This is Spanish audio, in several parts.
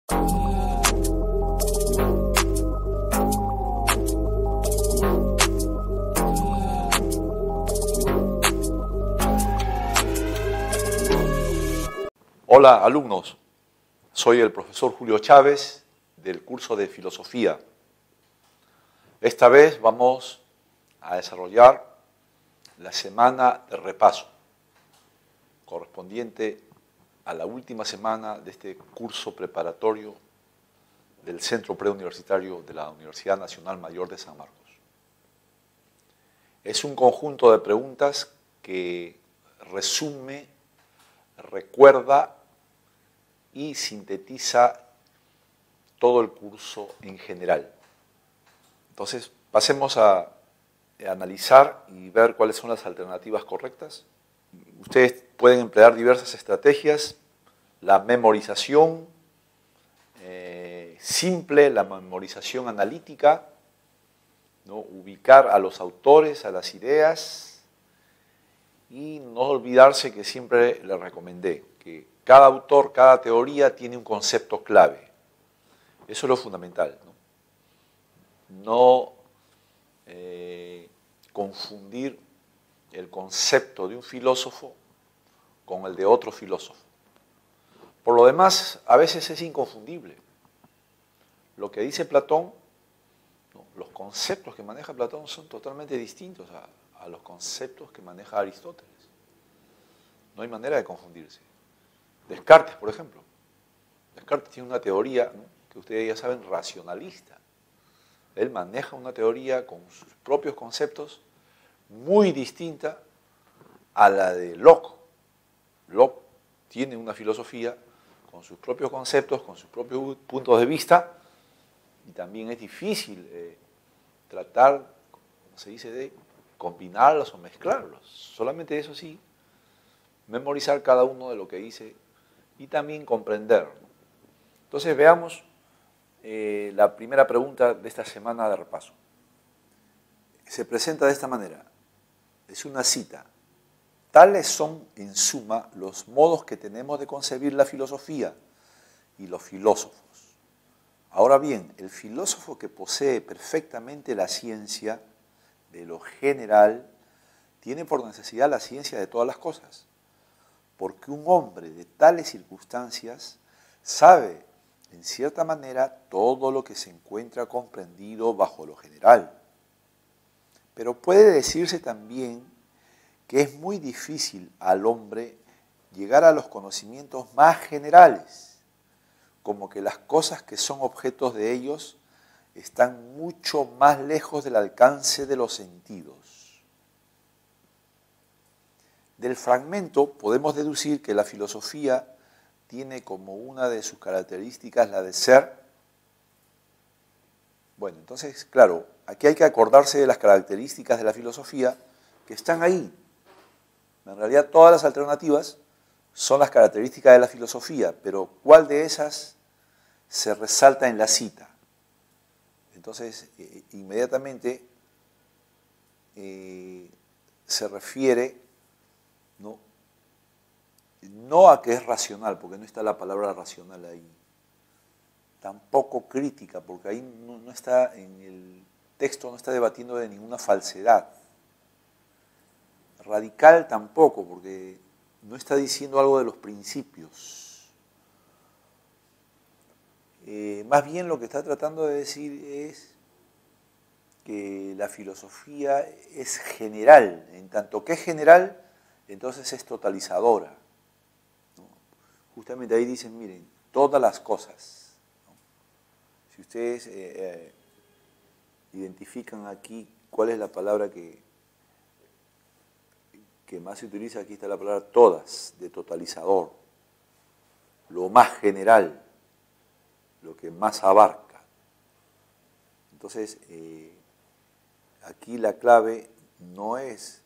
Hola alumnos, soy el profesor Julio Chávez del curso de Filosofía. Esta vez vamos a desarrollar la semana de repaso correspondiente a la última semana de este curso preparatorio del Centro Preuniversitario de la Universidad Nacional Mayor de San Marcos. Es un conjunto de preguntas que resume, recuerda y sintetiza todo el curso en general. Entonces, pasemos a analizar y ver cuáles son las alternativas correctas. Ustedes pueden emplear diversas estrategias, la memorización simple, la memorización analítica, ¿no? Ubicar a los autores, a las ideas y no olvidarse que siempre les recomendé que cada autor, cada teoría tiene un concepto clave. Eso es lo fundamental, No confundir el concepto de un filósofo con el de otro filósofo. Por lo demás, a veces es inconfundible. Lo que dice Platón, los conceptos que maneja Platón son totalmente distintos a los conceptos que maneja Aristóteles. No hay manera de confundirse. Descartes, por ejemplo. Descartes tiene una teoría, que ustedes ya saben, racionalista. Él maneja una teoría con sus propios conceptos muy distinta a la de Locke. Locke tiene una filosofía con sus propios conceptos, con sus propios puntos de vista, y también es difícil tratar, como se dice, de combinarlos o mezclarlos. Solamente eso sí, memorizar cada uno de lo que dice y también comprender. Entonces veamos la primera pregunta de esta semana de repaso. Se presenta de esta manera. Es una cita. Tales son, en suma, los modos que tenemos de concebir la filosofía y los filósofos. Ahora bien, el filósofo que posee perfectamente la ciencia de lo general tiene por necesidad la ciencia de todas las cosas, porque un hombre de tales circunstancias sabe, en cierta manera, todo lo que se encuentra comprendido bajo lo general. Pero puede decirse también que es muy difícil al hombre llegar a los conocimientos más generales, como que las cosas que son objetos de ellos están mucho más lejos del alcance de los sentidos. Del fragmento podemos deducir que la filosofía tiene como una de sus características la de ser. Bueno, entonces, claro, aquí hay que acordarse de las características de la filosofía que están ahí. En realidad todas las alternativas son las características de la filosofía, pero ¿cuál de esas se resalta en la cita? Entonces, inmediatamente se refiere no a que es racional, porque no está la palabra racional ahí, tampoco crítica, porque ahí no está, en el texto no está debatiendo de ninguna falsedad, radical tampoco, porque no está diciendo algo de los principios. Más bien lo que está tratando de decir es que la filosofía es general, en tanto que es general, entonces es totalizadora. Justamente ahí dicen, miren, todas las cosas. Si ustedes identifican aquí cuál es la palabra que más se utiliza, aquí está la palabra todas, de totalizador. Lo más general, lo que más abarca. Entonces, aquí la clave no es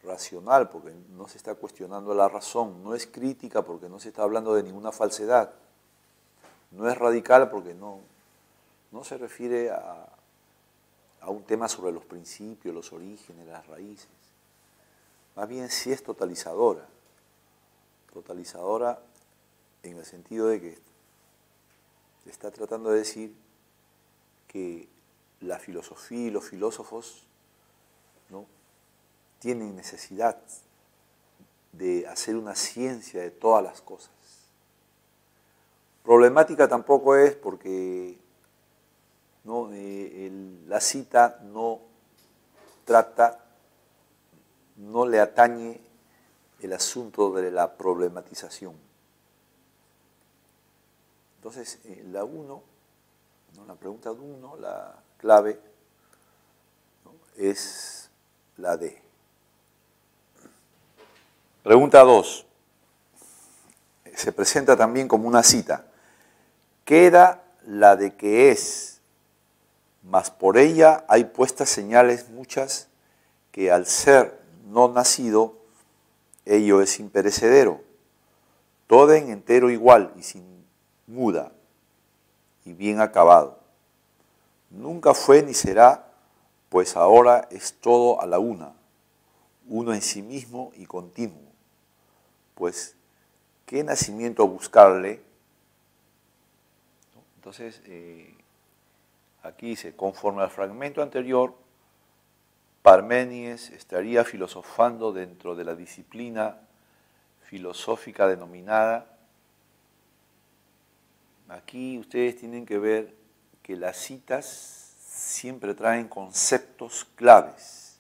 racional, porque no se está cuestionando la razón, no es crítica porque no se está hablando de ninguna falsedad, no es radical porque no se refiere a un tema sobre los principios, los orígenes, las raíces. Más bien sí es totalizadora en el sentido de que está tratando de decir que la filosofía y los filósofos, ¿no?, tienen necesidad de hacer una ciencia de todas las cosas. Problemática tampoco es porque, ¿no?, la cita no trata, no le atañe el asunto de la problematización. Entonces, la 1, ¿no?, la pregunta 1, la clave, ¿no?, es la D. Pregunta 2. Se presenta también como una cita. Queda la de que es, mas por ella hay puestas señales muchas que al ser no nacido, ello es imperecedero, todo en entero igual y sin muda y bien acabado. Nunca fue ni será, pues ahora es todo a la una, uno en sí mismo y continuo. Pues, ¿qué nacimiento buscarle? Entonces, aquí dice, conforme al fragmento anterior, Parménides estaría filosofando dentro de la disciplina filosófica denominada. Aquí ustedes tienen que ver que las citas siempre traen conceptos claves.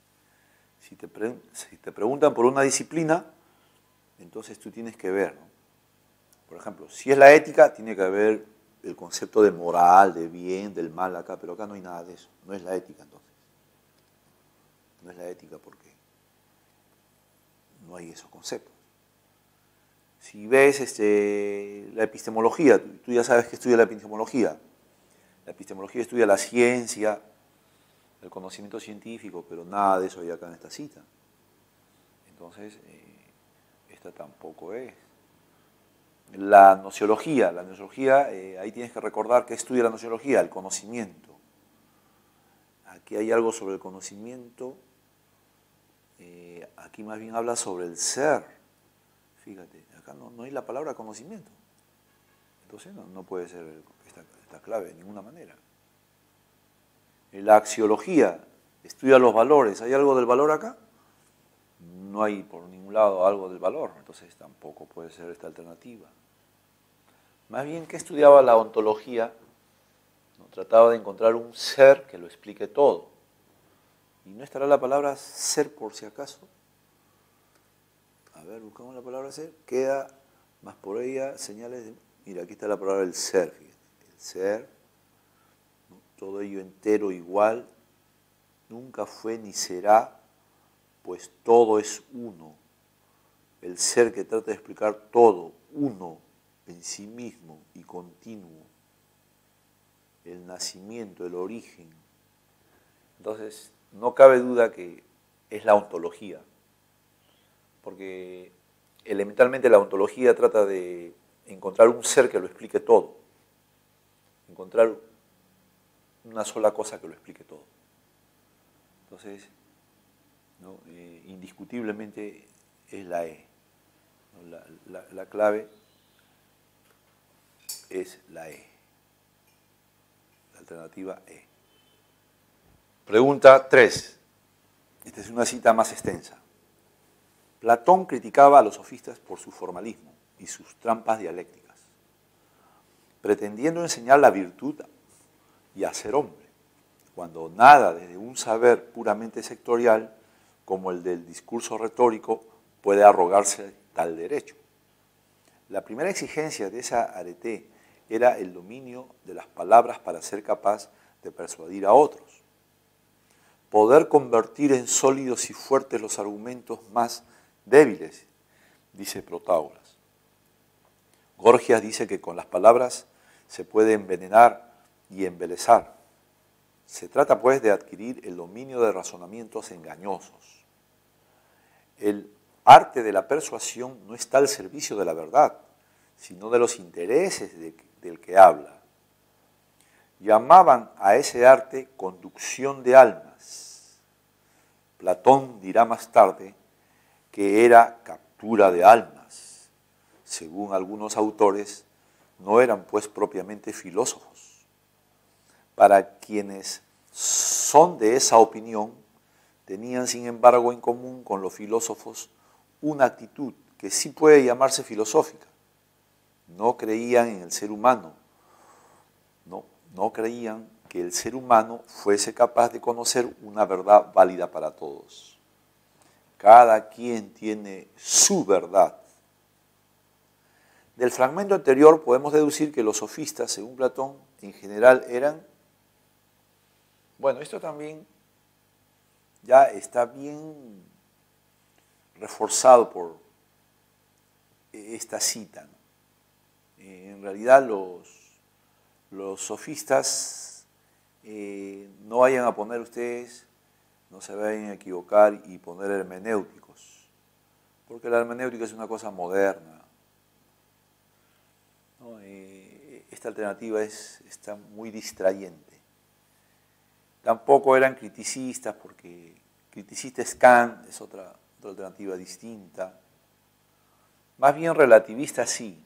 Si te preguntan por una disciplina, entonces tú tienes que ver, ¿no? Por ejemplo, si es la ética, tiene que haber el concepto de moral, de bien, del mal acá, pero acá no hay nada de eso. No es la ética entonces. No es la ética porque no hay esos conceptos. Si ves la epistemología, tú ya sabes que estudia la epistemología. La epistemología estudia la ciencia, el conocimiento científico, pero nada de eso hay acá en esta cita. Entonces, esta tampoco es. La nociología, ahí tienes que recordar que estudia la nociología, el conocimiento. Aquí hay algo sobre el conocimiento, aquí más bien habla sobre el ser. Fíjate, acá no hay la palabra conocimiento. Entonces no puede ser esta clave de ninguna manera. La axiología estudia los valores. ¿Hay algo del valor acá? No hay por ningún lado algo del valor, entonces tampoco puede ser esta alternativa. Más bien, ¿qué estudiaba la ontología? ¿No? Trataba de encontrar un ser que lo explique todo. ¿Y no estará la palabra ser por si acaso? A ver, buscamos la palabra ser. Queda, más por ella, señales de... Mira, aquí está la palabra el ser, fíjate. El ser, ¿no?, todo ello entero igual, nunca fue ni será, pues todo es uno. El ser que trata de explicar todo, uno en sí mismo y continuo. El nacimiento, el origen. Entonces, no cabe duda que es la ontología, porque elementalmente la ontología trata de encontrar un ser que lo explique todo, encontrar una sola cosa que lo explique todo. Entonces, ¿no?, indiscutiblemente es la E. La clave es la E. La alternativa E. Pregunta 3. Esta es una cita más extensa. Platón criticaba a los sofistas por su formalismo y sus trampas dialécticas, pretendiendo enseñar la virtud y hacer hombre, cuando nada desde un saber puramente sectorial como el del discurso retórico puede arrogarse tal derecho. La primera exigencia de esa arete era el dominio de las palabras para ser capaz de persuadir a otros, poder convertir en sólidos y fuertes los argumentos más débiles, dice Protágoras. Gorgias dice que con las palabras se puede envenenar y embelezar. Se trata pues de adquirir el dominio de razonamientos engañosos. El arte de la persuasión no está al servicio de la verdad, sino de los intereses del que habla. Llamaban a ese arte conducción de almas. Platón dirá más tarde que era captura de almas. Según algunos autores, no eran pues propiamente filósofos. Para quienes son de esa opinión, tenían sin embargo en común con los filósofos una actitud que sí puede llamarse filosófica. No creían en el ser humano, no creían que el ser humano fuese capaz de conocer una verdad válida para todos. Cada quien tiene su verdad. Del fragmento anterior podemos deducir que los sofistas, según Platón, en general eran... Bueno, esto también ya está bien reforzado por esta cita, ¿no? En realidad los sofistas, no vayan a poner ustedes, no se vayan a equivocar y poner hermenéuticos, porque la hermenéutica es una cosa moderna, ¿no? Esta alternativa está muy distrayente. Tampoco eran criticistas, porque criticista es Kant, es otra alternativa distinta. Más bien relativista sí,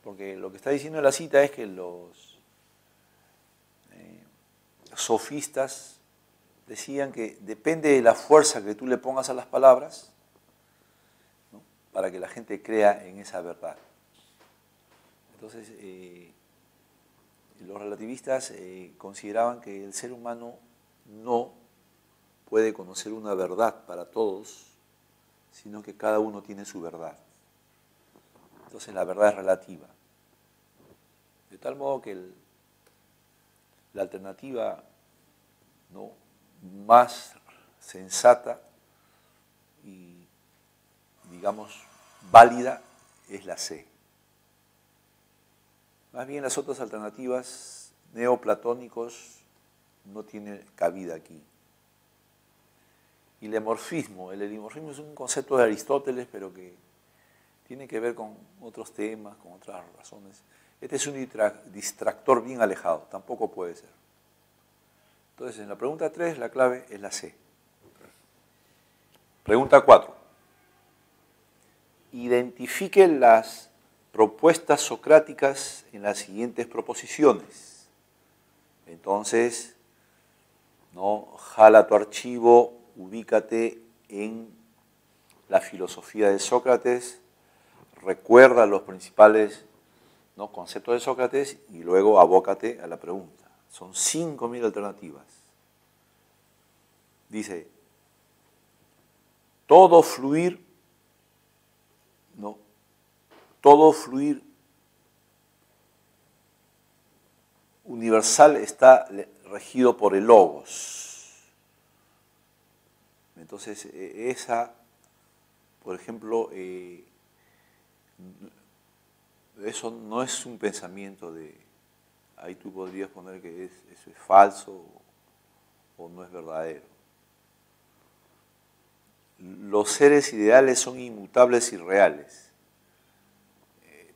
porque lo que está diciendo en la cita es que los sofistas decían que depende de la fuerza que tú le pongas a las palabras, ¿no?, para que la gente crea en esa verdad. Entonces, los relativistas consideraban que el ser humano no puede conocer una verdad para todos, sino que cada uno tiene su verdad. Entonces la verdad es relativa. De tal modo que la alternativa, ¿no?, más sensata y, digamos, válida es la C. Más bien las otras alternativas neoplatónicos no tienen cabida aquí. Y el helimorfismo es un concepto de Aristóteles, pero que tiene que ver con otros temas, con otras razones. Este es un distractor bien alejado, tampoco puede ser. Entonces, en la pregunta 3, la clave es la C. Pregunta 4. Identifique las propuestas socráticas en las siguientes proposiciones. Entonces, ¿no?, jala tu archivo, ubícate en la filosofía de Sócrates, recuerda los principales, ¿no?, conceptos de Sócrates y luego abócate a la pregunta. Son 5.000 alternativas. Dice, todo fluir universal está regido por el logos. Entonces, esa, por ejemplo, eso no es un pensamiento de... Ahí tú podrías poner que eso es falso o no es verdadero. Los seres ideales son inmutables y reales.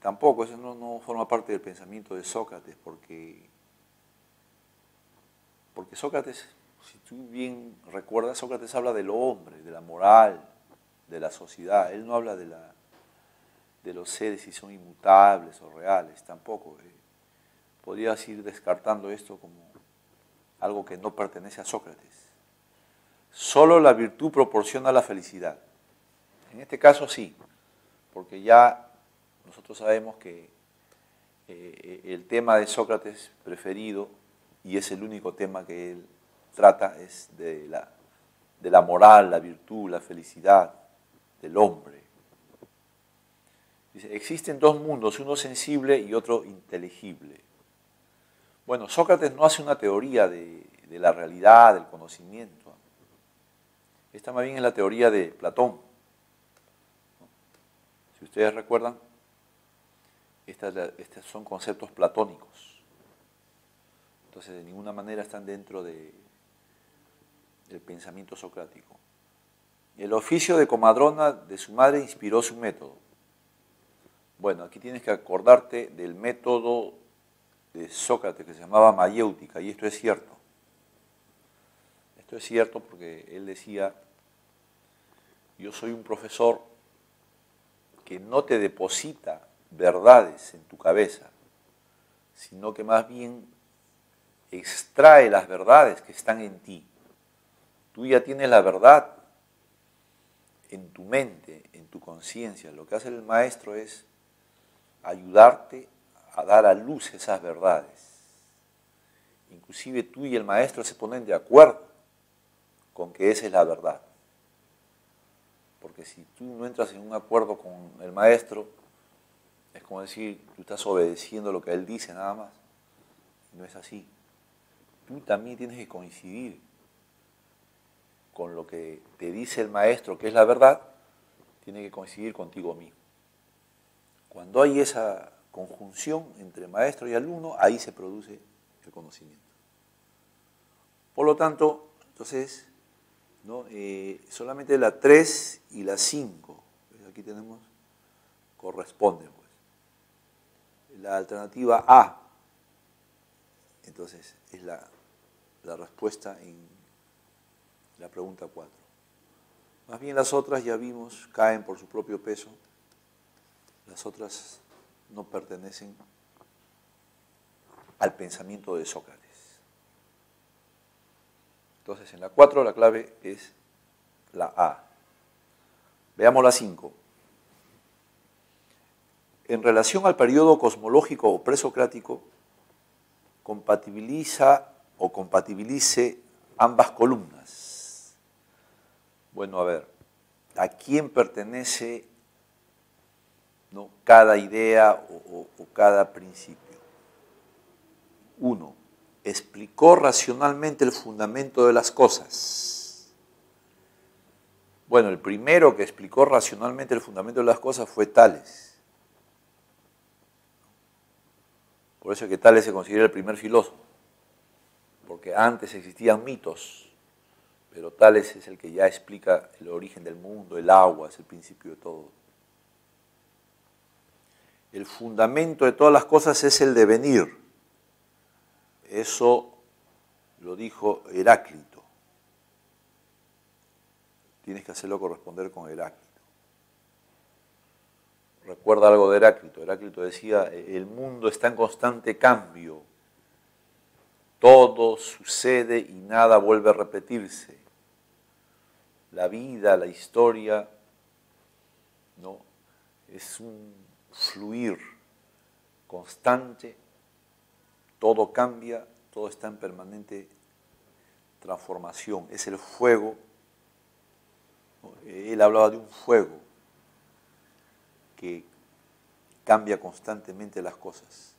Tampoco, eso no forma parte del pensamiento de Sócrates, porque Sócrates, si tú bien recuerdas, Sócrates habla del hombre, de la moral, de la sociedad. Él no habla de los seres si son inmutables o reales, tampoco. Podrías ir descartando esto como algo que no pertenece a Sócrates. Solo la virtud proporciona la felicidad. En este caso sí, porque ya nosotros sabemos que el tema de Sócrates preferido, y es el único tema que él trata, es de la moral, la virtud, la felicidad del hombre. Dice, existen dos mundos, uno sensible y otro inteligible. Bueno, Sócrates no hace una teoría de la realidad, del conocimiento. Esta más bien es la teoría de Platón. Si ustedes recuerdan, estos son conceptos platónicos. Entonces, de ninguna manera están dentro del pensamiento socrático. El oficio de comadrona de su madre inspiró su método. Bueno, aquí tienes que acordarte del método de Sócrates que se llamaba mayéutica, y esto es cierto. Esto es cierto porque él decía, yo soy un profesor que no te deposita verdades en tu cabeza, sino que más bien extrae las verdades que están en ti. Tú ya tienes la verdad en tu mente, en tu conciencia. Lo que hace el maestro es ayudarte a dar a luz esas verdades. Inclusive tú y el maestro se ponen de acuerdo con que esa es la verdad. Porque si tú no entras en un acuerdo con el maestro, es como decir, tú estás obedeciendo lo que él dice nada más. No es así. Tú también tienes que coincidir con lo que te dice el maestro, que es la verdad, tiene que coincidir contigo mismo. Cuando hay esa conjunción entre maestro y alumno, ahí se produce el conocimiento. Por lo tanto, entonces, ¿no? Solamente la 3 y la 5, aquí tenemos, corresponden. Pues. La alternativa A, entonces, es la respuesta en la pregunta 4. Más bien las otras, ya vimos, caen por su propio peso. Las otras no pertenecen al pensamiento de Sócrates. Entonces, en la 4 la clave es la A. Veamos la 5. En relación al periodo cosmológico o presocrático, compatibiliza o compatibilice ambas columnas. Bueno, a ver, ¿a quién pertenece, ¿no?, cada idea o cada principio? 1. Explicó racionalmente el fundamento de las cosas. Bueno, el primero que explicó racionalmente el fundamento de las cosas fue Tales. Por eso es que Tales se considera el primer filósofo, porque antes existían mitos, pero Tales es el que ya explica el origen del mundo, el agua es el principio de todo. El fundamento de todas las cosas es el devenir. Eso lo dijo Heráclito. Tienes que hacerlo corresponder con Heráclito. Recuerda algo de Heráclito. Heráclito decía, el mundo está en constante cambio. Todo sucede y nada vuelve a repetirse. La vida, la historia, ¿no?, es un fluir constante. Todo cambia, todo está en permanente transformación. Es el fuego. Él hablaba de un fuego que cambia constantemente las cosas.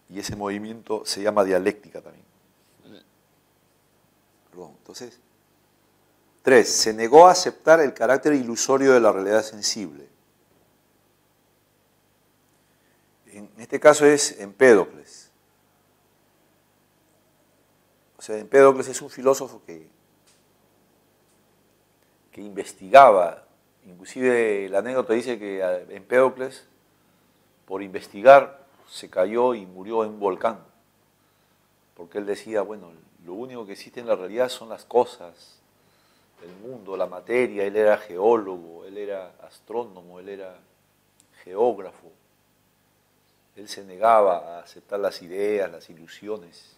Y ese movimiento se llama dialéctica también. Perdón. Entonces, 3. Se negó a aceptar el carácter ilusorio de la realidad sensible. En este caso es Empédocles. O sea, Empédocles es un filósofo que investigaba. Inclusive la anécdota dice que Empédocles, por investigar, se cayó y murió en un volcán. Porque él decía, bueno, lo único que existe en la realidad son las cosas, el mundo, la materia. Él era geólogo, él era astrónomo, él era geógrafo. Él se negaba a aceptar las ideas, las ilusiones.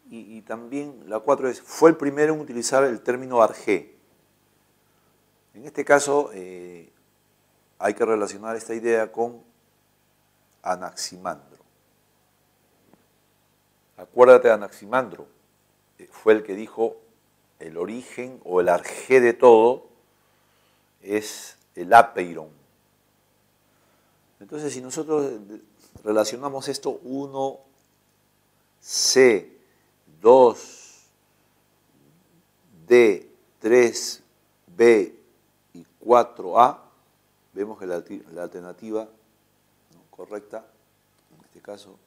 Y también la 4 es, fue el primero en utilizar el término arjé. En este caso hay que relacionar esta idea con Anaximandro. Acuérdate de Anaximandro, fue el que dijo el origen o el arjé de todo es el apeiron. Entonces, si nosotros relacionamos esto 1C, 2D, 3B y 4A, vemos que la alternativa correcta, en este caso,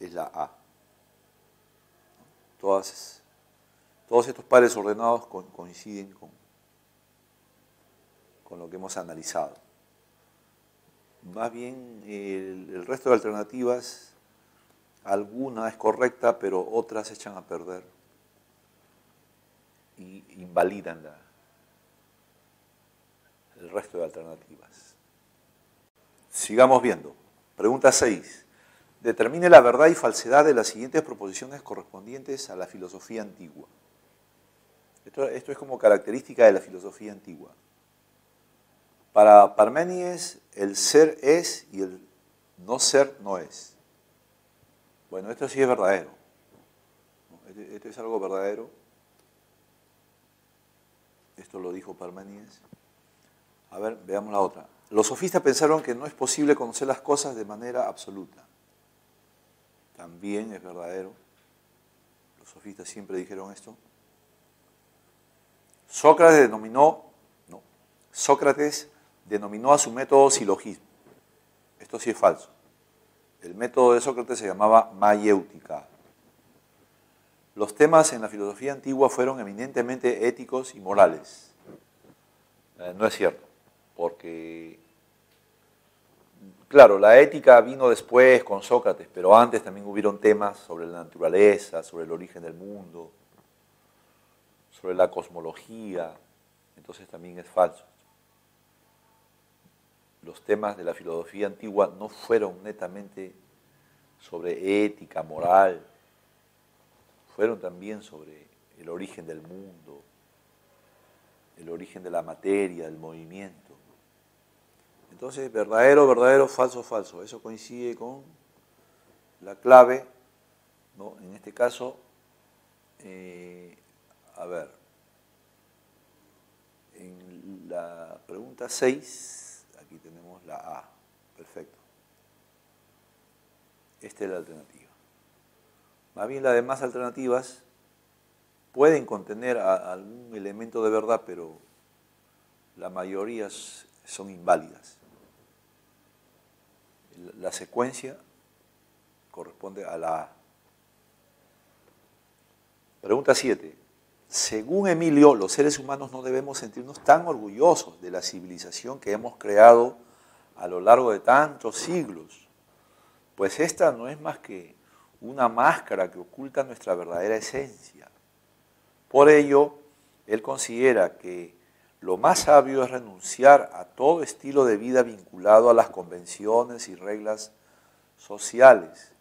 es la A. Todos estos pares ordenados coinciden con lo que hemos analizado. Más bien, el resto de alternativas, alguna es correcta, pero otras se echan a perder y invalidan el resto de alternativas. Sigamos viendo. Pregunta 6. Determine la verdad y falsedad de las siguientes proposiciones correspondientes a la filosofía antigua. Esto es como característica de la filosofía antigua. Para Parménides, el ser es y el no ser no es. Bueno, esto sí es verdadero. Esto es algo verdadero. Esto lo dijo Parménides. A ver, veamos la otra. Los sofistas pensaron que no es posible conocer las cosas de manera absoluta. También es verdadero. Los sofistas siempre dijeron esto. Sócrates denominó a su método silogismo. Esto sí es falso. El método de Sócrates se llamaba mayéutica. Los temas en la filosofía antigua fueron eminentemente éticos y morales. No es cierto, porque, claro, la ética vino después con Sócrates, pero antes también hubieron temas sobre la naturaleza, sobre el origen del mundo, sobre la cosmología, entonces también es falso. Los temas de la filosofía antigua no fueron netamente sobre ética, moral, fueron también sobre el origen del mundo, el origen de la materia, del movimiento. Entonces, verdadero, verdadero, falso, falso. Eso coincide con la clave, ¿no? En este caso, a ver, en la pregunta 6, aquí tenemos la A, perfecto. Esta es la alternativa. Más bien las demás alternativas pueden contener algún elemento de verdad, pero la mayoría son inválidas. La secuencia corresponde a la A. Pregunta 7. Según Emilio, los seres humanos no debemos sentirnos tan orgullosos de la civilización que hemos creado a lo largo de tantos siglos, pues esta no es más que una máscara que oculta nuestra verdadera esencia. Por ello, él considera que lo más sabio es renunciar a todo estilo de vida vinculado a las convenciones y reglas sociales,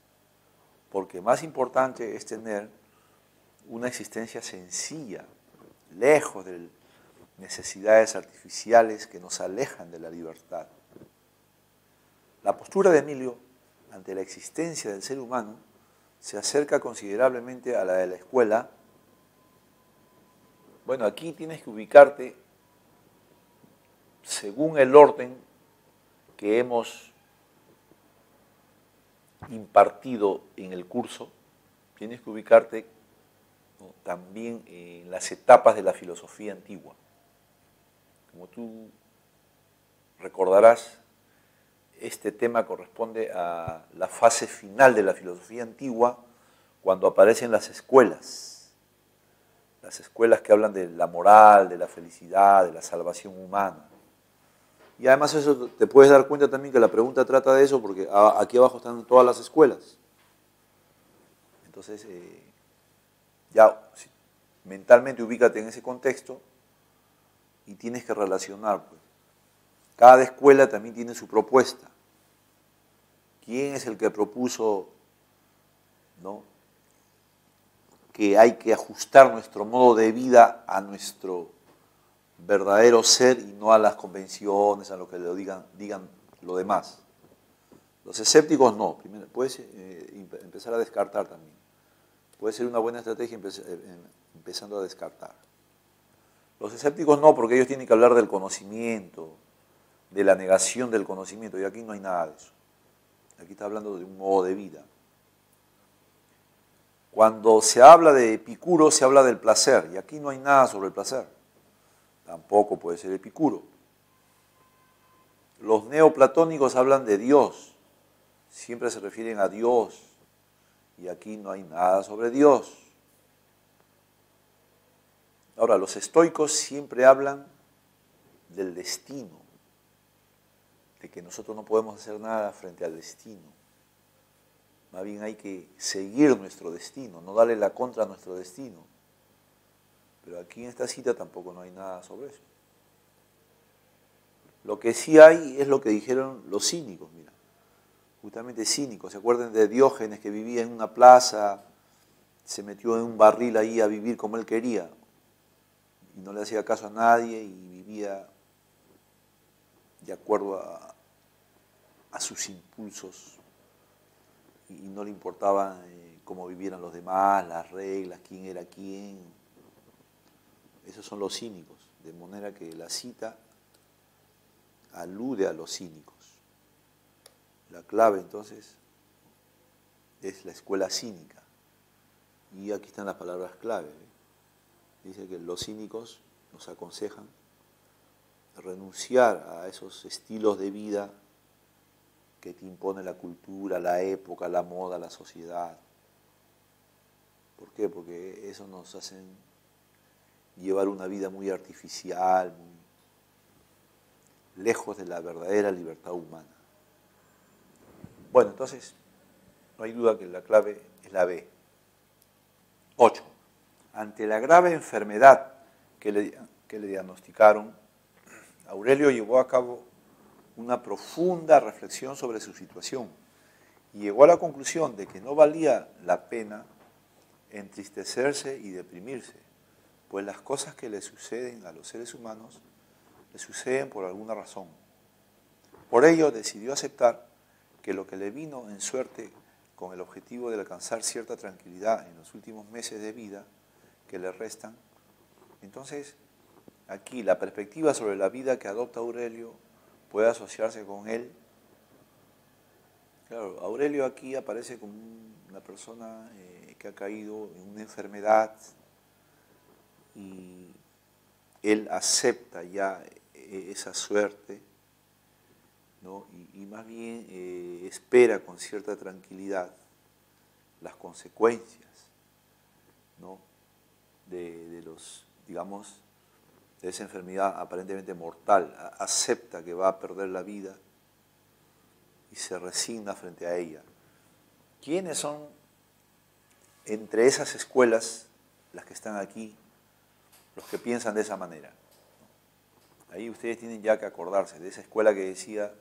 porque más importante es tener una existencia sencilla, lejos de necesidades artificiales que nos alejan de la libertad. La postura de Emilio ante la existencia del ser humano se acerca considerablemente a la de la escuela. Bueno, aquí tienes que ubicarte según el orden que hemos impartido en el curso, tienes que ubicarte, ¿no?, también en las etapas de la filosofía antigua. Como tú recordarás, este tema corresponde a la fase final de la filosofía antigua, cuando aparecen las escuelas que hablan de la moral, de la felicidad, de la salvación humana. Y además eso te puedes dar cuenta también que la pregunta trata de eso, porque aquí abajo están todas las escuelas. Entonces, ya mentalmente ubícate en ese contexto y tienes que relacionar, pues. Cada escuela también tiene su propuesta. ¿Quién es el que propuso, ¿no?, que hay que ajustar nuestro modo de vida a nuestro verdadero ser y no a las convenciones, a lo que le digan lo demás? Los escépticos no. Primero, puedes empezar a descartar también. Puede ser una buena estrategia empezando a descartar. Los escépticos no, porque ellos tienen que hablar del conocimiento, de la negación del conocimiento, y aquí no hay nada de eso. Aquí está hablando de un modo de vida. Cuando se habla de Epicuro, se habla del placer, y aquí no hay nada sobre el placer. Tampoco puede ser Epicuro. Los neoplatónicos hablan de Dios, siempre se refieren a Dios, y aquí no hay nada sobre Dios. Ahora, los estoicos siempre hablan del destino, de que nosotros no podemos hacer nada frente al destino. Más bien hay que seguir nuestro destino, no darle la contra a nuestro destino. Pero aquí en esta cita tampoco no hay nada sobre eso. Lo que sí hay es lo que dijeron los cínicos, mira. Justamente cínicos. ¿Se acuerdan de Diógenes que vivía en una plaza, se metió en un barril ahí a vivir como él quería y no le hacía caso a nadie y vivía de acuerdo a sus impulsos y no le importaba cómo vivieran los demás, las reglas, quién era quién? Esos son los cínicos, de manera que la cita alude a los cínicos. La clave entonces es la escuela cínica. Y aquí están las palabras clave. Dice que los cínicos nos aconsejan renunciar a esos estilos de vida que te impone la cultura, la época, la moda, la sociedad. ¿Por qué? Porque eso nos hacen llevar una vida muy artificial, muy lejos de la verdadera libertad humana. Bueno, entonces, no hay duda que la clave es la B. 8. Ante la grave enfermedad que le diagnosticaron, Aurelio llevó a cabo una profunda reflexión sobre su situación y llegó a la conclusión de que no valía la pena entristecerse y deprimirse, pues las cosas que le suceden a los seres humanos le suceden por alguna razón. Por ello decidió aceptar que lo que le vino en suerte con el objetivo de alcanzar cierta tranquilidad en los últimos meses de vida que le restan. Entonces, aquí la perspectiva sobre la vida que adopta Aurelio puede asociarse con él. Claro, Aurelio aquí aparece como una persona que ha caído en una enfermedad y él acepta ya esa suerte, ¿no? Y más bien espera con cierta tranquilidad las consecuencias, ¿no? de los, digamos, de esa enfermedad aparentemente mortal. Acepta que va a perder la vida y se resigna frente a ella. ¿Quiénes son entre esas escuelas, las que están aquí, los que piensan de esa manera? Ahí ustedes tienen ya que acordarse de esa escuela que decía: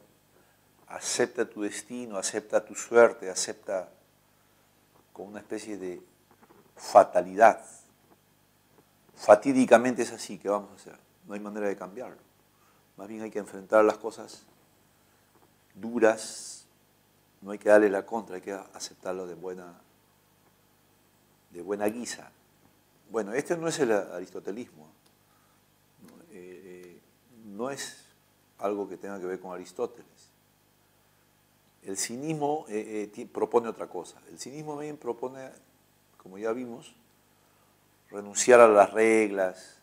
acepta tu destino, acepta tu suerte, acepta con una especie de fatalidad. Fatídicamente es así, ¿qué vamos a hacer? No hay manera de cambiarlo. Más bien hay que enfrentar las cosas duras, no hay que darle la contra, hay que aceptarlo de buena guisa. Bueno, este no es el aristotelismo. No es algo que tenga que ver con Aristóteles. El cinismo propone otra cosa. El cinismo bien propone, como ya vimos, renunciar a las reglas,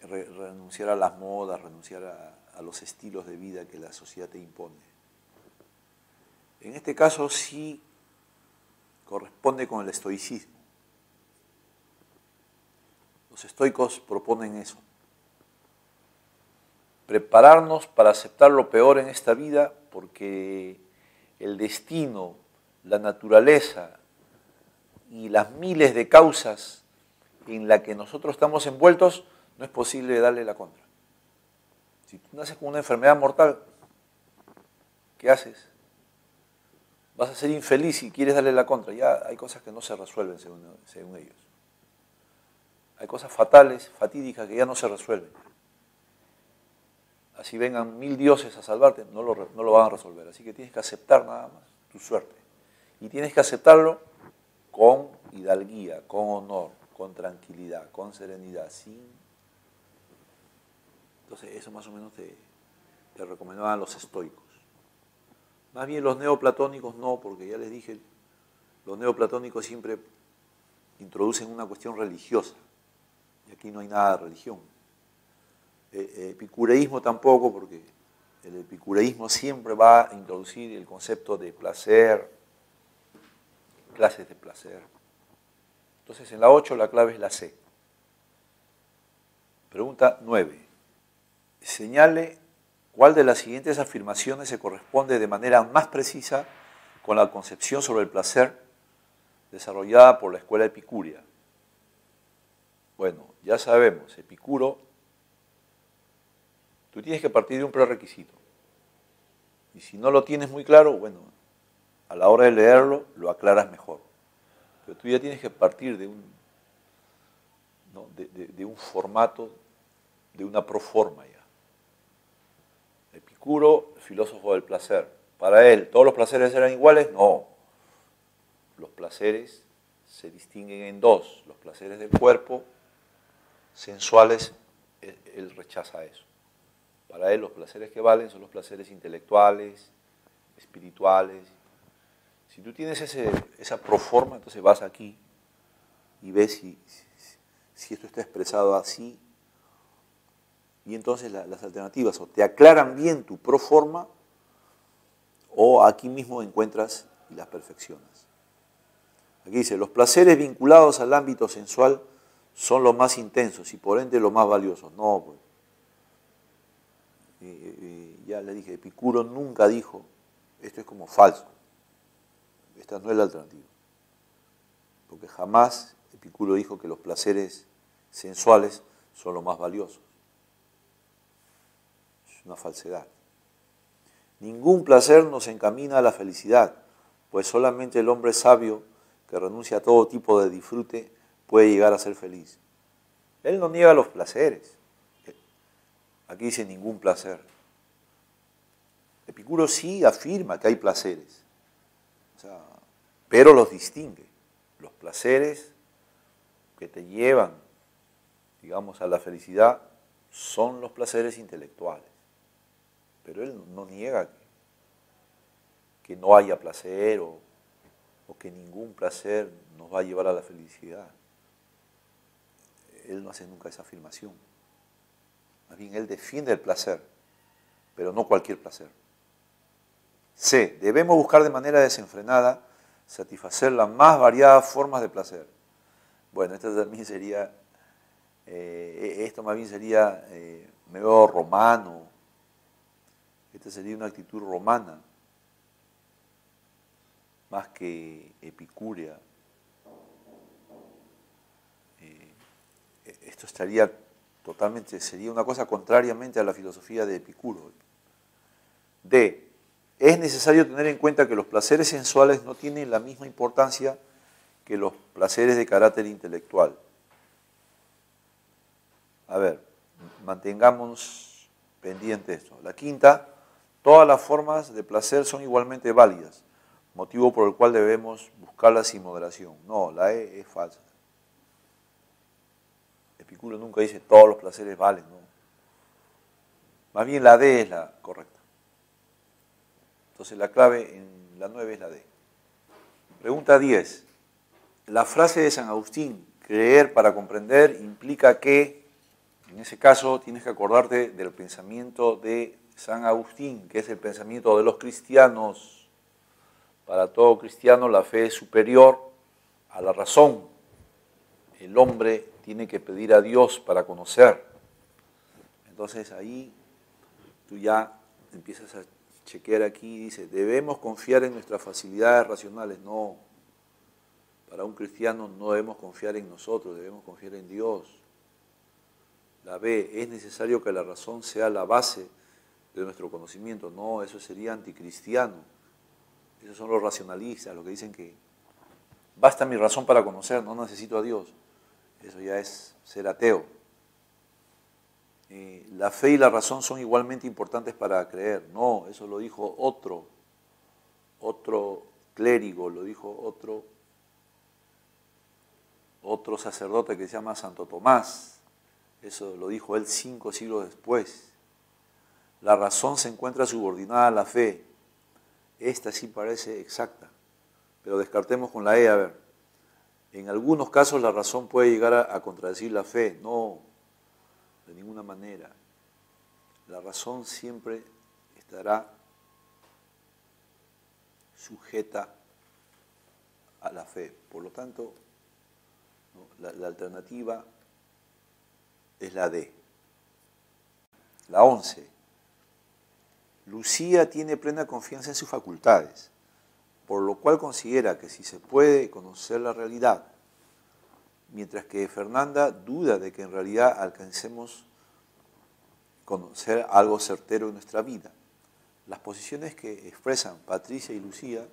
renunciar a las modas, renunciar a los estilos de vida que la sociedad te impone. En este caso sí corresponde con el estoicismo. Los estoicos proponen eso. Prepararnos para aceptar lo peor en esta vida, porque el destino, la naturaleza y las miles de causas en las que nosotros estamos envueltos, no es posible darle la contra. Si tú naces con una enfermedad mortal, ¿qué haces? Vas a ser infeliz si quieres darle la contra. Ya hay cosas que no se resuelven según ellos. Hay cosas fatales, fatídicas, que ya no se resuelven. Así vengan 1000 dioses a salvarte, no lo van a resolver. Así que tienes que aceptar nada más tu suerte. Y tienes que aceptarlo con hidalguía, con honor, con tranquilidad, con serenidad. ¿Sí? Entonces eso más o menos te recomendaban los estoicos. Más bien los neoplatónicos no, porque ya les dije, los neoplatónicos siempre introducen una cuestión religiosa. Y aquí no hay nada de religión. Epicureísmo tampoco, porque el epicureísmo siempre va a introducir el concepto de placer, clases de placer. Entonces en la 8 la clave es la C. Pregunta 9. Señale cuál de las siguientes afirmaciones se corresponde de manera más precisa con la concepción sobre el placer desarrollada por la escuela epicúrea. Bueno, ya sabemos, Epicuro, tú tú tienes que partir de un prerequisito. Y si no lo tienes muy claro, bueno, a la hora de leerlo lo aclaras mejor. Pero tú ya tienes que partir de un, ¿no? de un formato, de una proforma ya. Epicuro, filósofo del placer. Para él, ¿todos los placeres eran iguales? No. Los placeres se distinguen en dos. Los placeres del cuerpo, sensuales, él rechaza eso. Para él los placeres que valen son los placeres intelectuales, espirituales. Si tú tienes esa proforma, entonces vas aquí y ves si esto está expresado así. Y entonces las alternativas o te aclaran bien tu proforma o aquí mismo encuentras y las perfeccionas. Aquí dice, los placeres vinculados al ámbito sensual son los más intensos y por ende los más valiosos. No, pues. Ya le dije, Epicuro nunca dijo, esto es como falso. Esta no es la alternativa. Porque jamás Epicuro dijo que los placeres sensuales son los más valiosos. Es una falsedad. Ningún placer nos encamina a la felicidad, pues solamente el hombre sabio que renuncia a todo tipo de disfrute puede llegar a ser feliz. Él no niega los placeres. Aquí dice ningún placer. Epicuro sí afirma que hay placeres, pero los distingue. Los placeres que te llevan, digamos, a la felicidad son los placeres intelectuales. Pero él no niega que no haya placer o que ningún placer nos va a llevar a la felicidad. Él no hace nunca esa afirmación. Más bien, él defiende el placer, pero no cualquier placer. C. Debemos buscar de manera desenfrenada satisfacer las más variadas formas de placer. Bueno, esto también sería, medio romano. Esta sería una actitud romana, más que epicúrea. Esto estaría totalmente, sería una cosa contrariamente a la filosofía de Epicuro. D. Es necesario tener en cuenta que los placeres sensuales no tienen la misma importancia que los placeres de carácter intelectual. A ver, mantengamos pendiente esto. La quinta, todas las formas de placer son igualmente válidas, motivo por el cual debemos buscarlas sin moderación. No, la E es falsa. Epicuro nunca dice todos los placeres valen, ¿no? Más bien la D es la correcta. Entonces la clave en la 9 es la D. Pregunta 10. La frase de San Agustín, creer para comprender, implica que, en ese caso, tienes que acordarte del pensamiento de San Agustín, que es el pensamiento de los cristianos. Para todo cristiano la fe es superior a la razón. El hombre tiene que pedir a Dios para conocer. Entonces ahí tú ya empiezas a chequear aquí y dice, debemos confiar en nuestras facilidades racionales. No, para un cristiano no debemos confiar en nosotros, debemos confiar en Dios. La B, es necesario que la razón sea la base de nuestro conocimiento. No, eso sería anticristiano. Esos son los racionalistas, los que dicen que basta mi razón para conocer, no necesito a Dios. Eso ya es ser ateo. La fe y la razón son igualmente importantes para creer. No, eso lo dijo otro clérigo, lo dijo otro sacerdote que se llama Santo Tomás. Eso lo dijo él 5 siglos después. La razón se encuentra subordinada a la fe. Esta sí parece exacta, pero descartemos con la E, a ver. En algunos casos la razón puede llegar a contradecir la fe. No, de ninguna manera. La razón siempre estará sujeta a la fe. Por lo tanto, ¿no? La alternativa es la D. La 11. Lucía tiene plena confianza en sus facultades, por lo cual considera que si se puede conocer la realidad, mientras que Fernanda duda de que en realidad alcancemos conocer algo certero en nuestra vida. Las posiciones que expresan Patricia y Lucía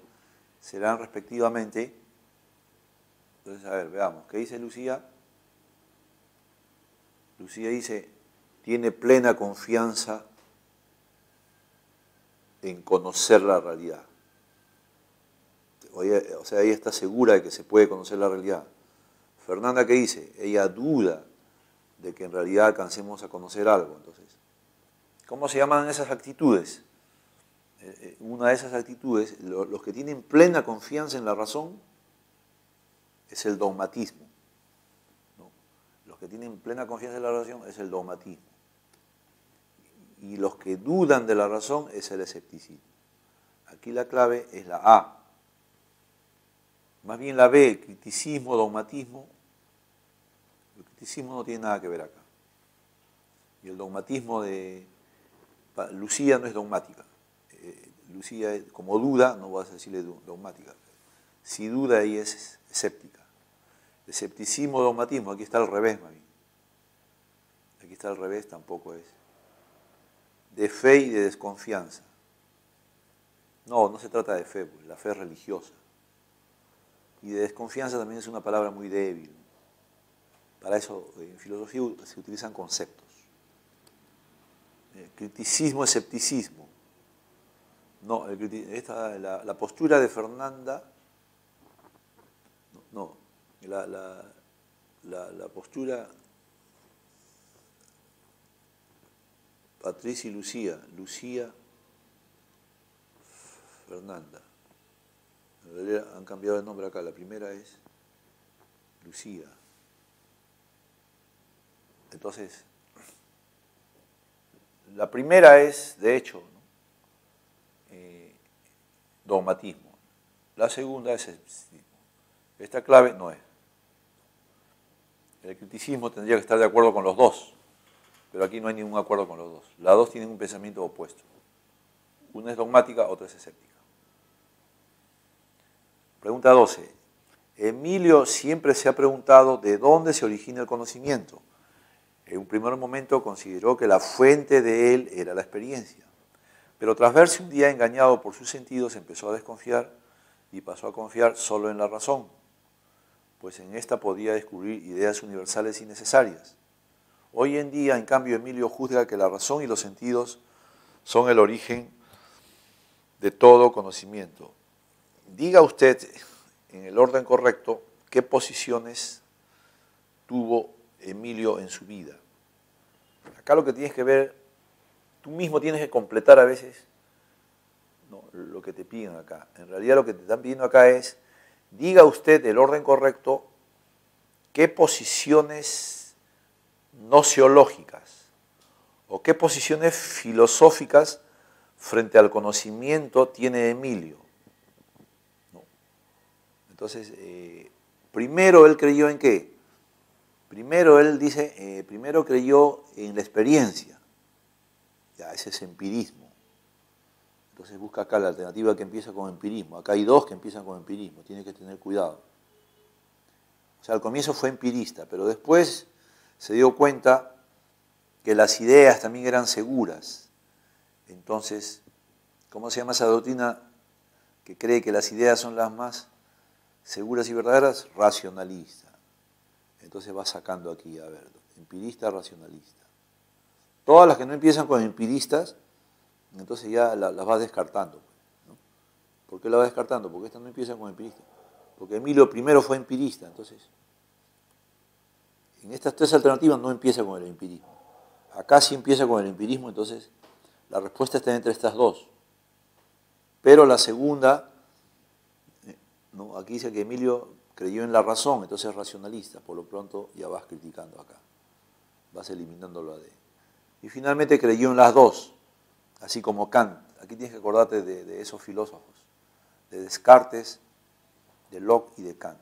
serán respectivamente, entonces a ver, veamos, ¿qué dice Lucía? Lucía dice, tiene plena confianza en conocer la realidad. O sea, ella está segura de que se puede conocer la realidad. Fernanda, ¿qué dice? Ella duda de que en realidad alcancemos a conocer algo. Entonces, ¿cómo se llaman esas actitudes? Una de esas actitudes, los que tienen plena confianza en la razón, es el dogmatismo. ¿No? Los que tienen plena confianza en la razón es el dogmatismo. Y los que dudan de la razón es el escepticismo. Aquí la clave es la A. Más bien la B, criticismo, dogmatismo. El criticismo no tiene nada que ver acá. Y el dogmatismo de Lucía no es dogmática. Lucía, como duda, no vas a decirle dogmática. Si duda, ella es escéptica. Escepticismo, dogmatismo, aquí está al revés, más bien. Aquí está al revés, tampoco es. De fe y de desconfianza. No, no se trata de fe, pues la fe es religiosa. Y de desconfianza también es una palabra muy débil. Para eso en filosofía se utilizan conceptos. Criticismo, escepticismo. No, la postura de Fernanda, no, la postura Patricia y Lucía, Fernanda. En realidad han cambiado el nombre acá, la primera es Lucía. Entonces, la primera es, de hecho, ¿no? Dogmatismo. La segunda es escepticismo. Esta clave no es. El criticismo tendría que estar de acuerdo con los dos, pero aquí no hay ningún acuerdo con los dos. Las dos tienen un pensamiento opuesto. Una es dogmática, otra es escéptica. Pregunta 12. Emilio siempre se ha preguntado de dónde se origina el conocimiento. En un primer momento consideró que la fuente de él era la experiencia, pero tras verse un día engañado por sus sentidos empezó a desconfiar y pasó a confiar solo en la razón, pues en esta podía descubrir ideas universales y necesarias. Hoy en día, en cambio, Emilio juzga que la razón y los sentidos son el origen de todo conocimiento. Diga usted, en el orden correcto, qué posiciones tuvo Emilio en su vida. Acá lo que tienes que ver, tú mismo tienes que completar a veces lo que te piden acá. En realidad lo que te están pidiendo acá es, diga usted el orden correcto, qué posiciones nociológicas o qué posiciones filosóficas frente al conocimiento tiene Emilio. ¿No? Entonces, primero él creyó en qué? Primero él dice, primero creyó en la experiencia. Ya, ese es empirismo. Entonces busca acá la alternativa que empieza con empirismo. Acá hay dos que empiezan con empirismo, tienes que tener cuidado. O sea, al comienzo fue empirista, pero después se dio cuenta que las ideas también eran seguras. Entonces, ¿cómo se llama esa doctrina que cree que las ideas son las más seguras y verdaderas? Racionalista. Entonces va sacando aquí, a ver, empirista, racionalista. Todas las que no empiezan con empiristas, entonces ya las vas descartando. ¿No? ¿Por qué la vas descartando? Porque estas no empiezan con empiristas. Porque Emilio primero fue empirista, entonces en estas tres alternativas no empieza con el empirismo. Acá sí empieza con el empirismo, entonces la respuesta está entre estas dos. Pero la segunda, ¿no? Aquí dice que Emilio creyó en la razón, entonces es racionalista, por lo pronto ya vas criticando acá, vas eliminando la D. Y finalmente creyó en las dos, así como Kant. Aquí tienes que acordarte de esos filósofos, de Descartes, de Locke y de Kant.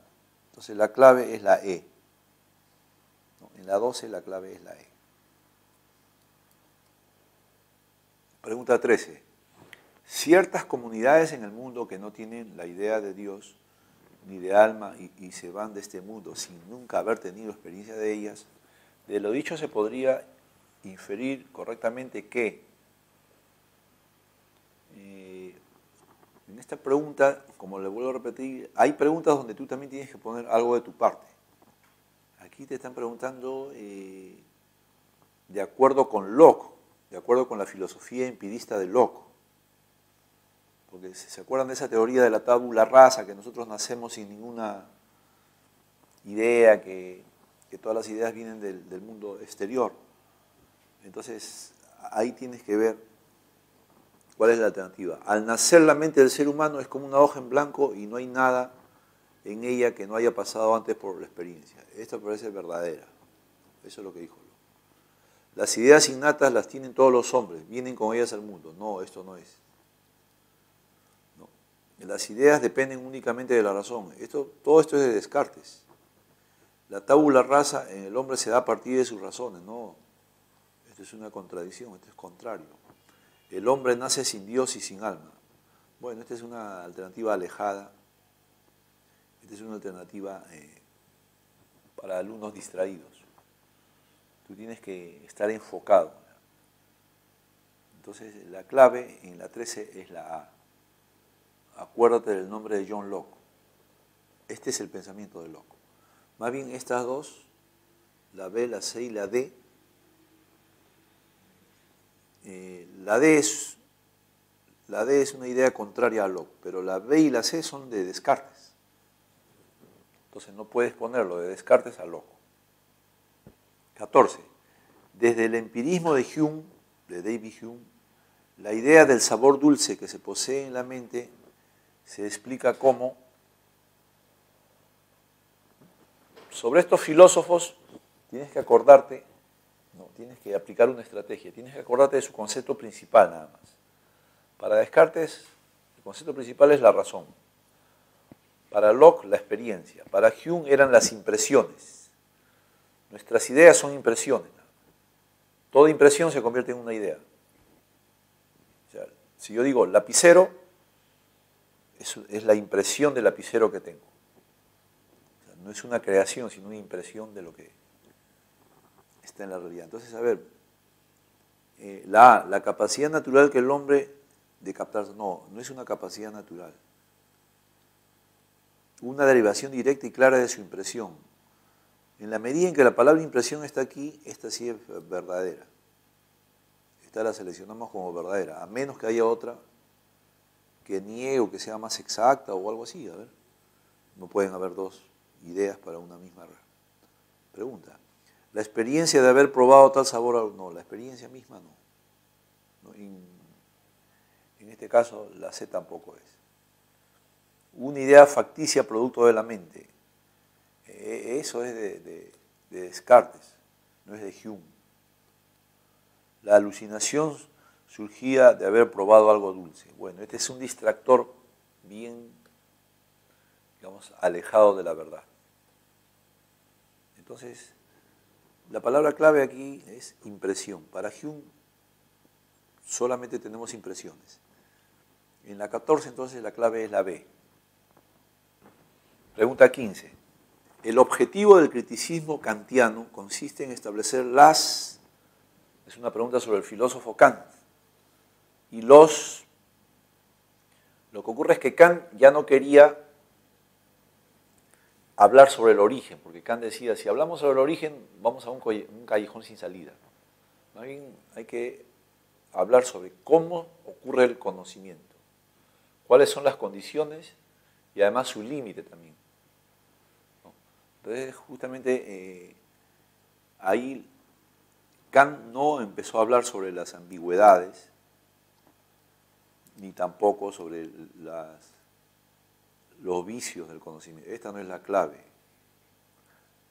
Entonces la clave es la E. ¿No? En la 12 la clave es la E. Pregunta 13. Ciertas comunidades en el mundo que no tienen la idea de Dios ni de alma y se van de este mundo sin nunca haber tenido experiencia de ellas, de lo dicho se podría inferir correctamente que en esta pregunta, como le vuelvo a repetir, hay preguntas donde tú también tienes que poner algo de tu parte. Aquí te están preguntando de acuerdo con Locke, de acuerdo con la filosofía empirista de Locke. Porque si se acuerdan de esa teoría de la tabula rasa, que nosotros nacemos sin ninguna idea, que todas las ideas vienen del mundo exterior. Entonces, ahí tienes que ver cuál es la alternativa. Al nacer la mente del ser humano es como una hoja en blanco y no hay nada en ella que no haya pasado antes por la experiencia. Esto parece verdadera. Eso es lo que dijo Locke. Las ideas innatas las tienen todos los hombres, vienen con ellas al mundo. No, esto no es. No. Las ideas dependen únicamente de la razón. Todo esto es de Descartes. La tabula rasa en el hombre se da a partir de sus razones. No, esto es una contradicción, esto es contrario. El hombre nace sin Dios y sin alma. Bueno, esta es una alternativa alejada. Esta es una alternativa para alumnos distraídos. Tú tienes que estar enfocado. Entonces, la clave en la 13 es la A. Acuérdate del nombre de John Locke. Este es el pensamiento de Locke. Más bien estas dos, la B, la C y la D, la D es una idea contraria a Locke, pero la B y la C son de Descartes. Entonces no puedes ponerlo de Descartes a Locke. 14. Desde el empirismo de Hume, de David Hume, la idea del sabor dulce que se posee en la mente se explica como. Sobre estos filósofos tienes que acordarte, tienes que aplicar una estrategia, tienes que acordarte de su concepto principal nada más. Para Descartes, el concepto principal es la razón. Para Locke, la experiencia. Para Hume eran las impresiones. Nuestras ideas son impresiones. Toda impresión se convierte en una idea. O sea, si yo digo lapicero, es la impresión del lapicero que tengo. O sea, no es una creación, sino una impresión de lo que está en la realidad. Entonces, a ver, la capacidad natural que el hombre de captar, no es una capacidad natural. Una derivación directa y clara de su impresión. En la medida en que la palabra impresión está aquí, esta sí es verdadera. Esta la seleccionamos como verdadera, a menos que haya otra que niegue o que sea más exacta o algo así. A ver, no pueden haber dos ideas para una misma pregunta. La experiencia de haber probado tal sabor, no, la experiencia misma no. En este caso, la C tampoco es. Una idea facticia producto de la mente. Eso es de Descartes, no es de Hume. La alucinación surgía de haber probado algo dulce. Bueno, este es un distractor bien, digamos, alejado de la verdad. Entonces, la palabra clave aquí es impresión. Para Hume solamente tenemos impresiones. En la 14, entonces, la clave es la B. Pregunta 15. El objetivo del criticismo kantiano consiste en establecer es una pregunta sobre el filósofo Kant. Y lo que ocurre es que Kant ya no quería hablar sobre el origen, porque Kant decía, si hablamos sobre el origen, vamos a un callejón sin salida. Más bien hay que hablar sobre cómo ocurre el conocimiento, cuáles son las condiciones y además su límite también. Entonces, justamente ahí Kant no empezó a hablar sobre las ambigüedades, ni tampoco sobre los vicios del conocimiento. Esta no es la clave.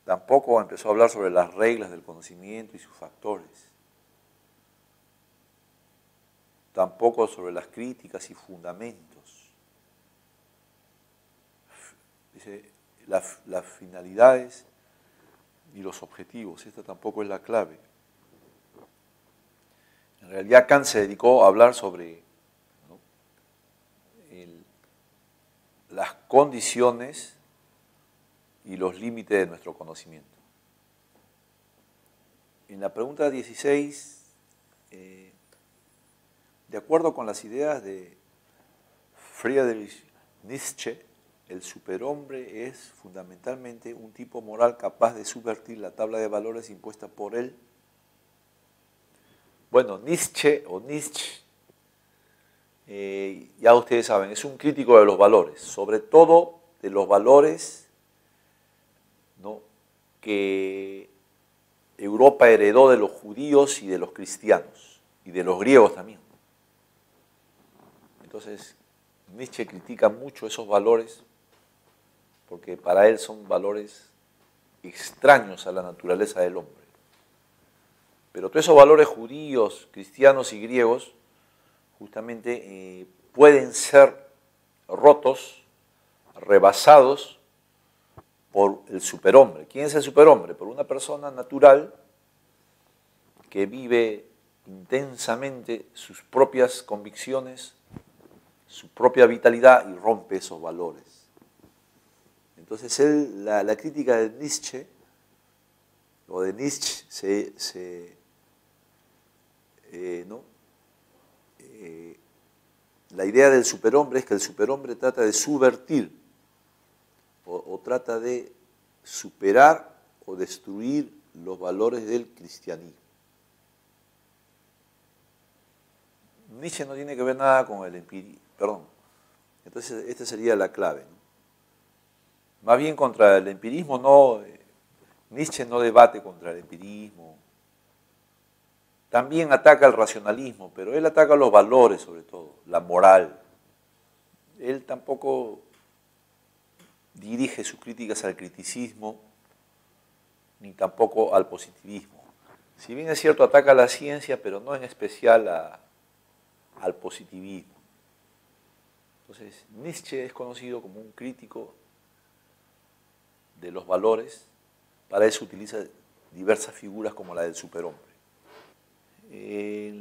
Tampoco empezó a hablar sobre las reglas del conocimiento y sus factores. Tampoco sobre las críticas y fundamentos. Dice, las finalidades y los objetivos. Esta tampoco es la clave. En realidad Kant se dedicó a hablar sobre las condiciones y los límites de nuestro conocimiento. En la pregunta 16, de acuerdo con las ideas de Friedrich Nietzsche, el superhombre es fundamentalmente un tipo moral capaz de subvertir la tabla de valores impuesta por él. Bueno, Nietzsche o Nietzsche, ya ustedes saben, es un crítico de los valores, sobre todo de los valores, ¿no?, que Europa heredó de los judíos y de los cristianos, y de los griegos también. Entonces, Nietzsche critica mucho esos valores, porque para él son valores extraños a la naturaleza del hombre. Pero todos esos valores judíos, cristianos y griegos, justamente pueden ser rotos, rebasados por el superhombre. ¿Quién es el superhombre? Por una persona natural que vive intensamente sus propias convicciones, su propia vitalidad y rompe esos valores. Entonces la crítica de Nietzsche, o de Nietzsche, la idea del superhombre es que el superhombre trata de subvertir o trata de superar o destruir los valores del cristianismo. Nietzsche no tiene que ver nada con el empirismo, entonces esta sería la clave, ¿no? Más bien contra el empirismo no, Nietzsche no debate contra el empirismo, también ataca el racionalismo, pero él ataca los valores sobre todo, la moral. Él tampoco dirige sus críticas al criticismo, ni tampoco al positivismo. Si bien es cierto, ataca a la ciencia, pero no en especial al positivismo. Entonces, Nietzsche es conocido como un crítico de los valores. Para eso utiliza diversas figuras como la del superhombre.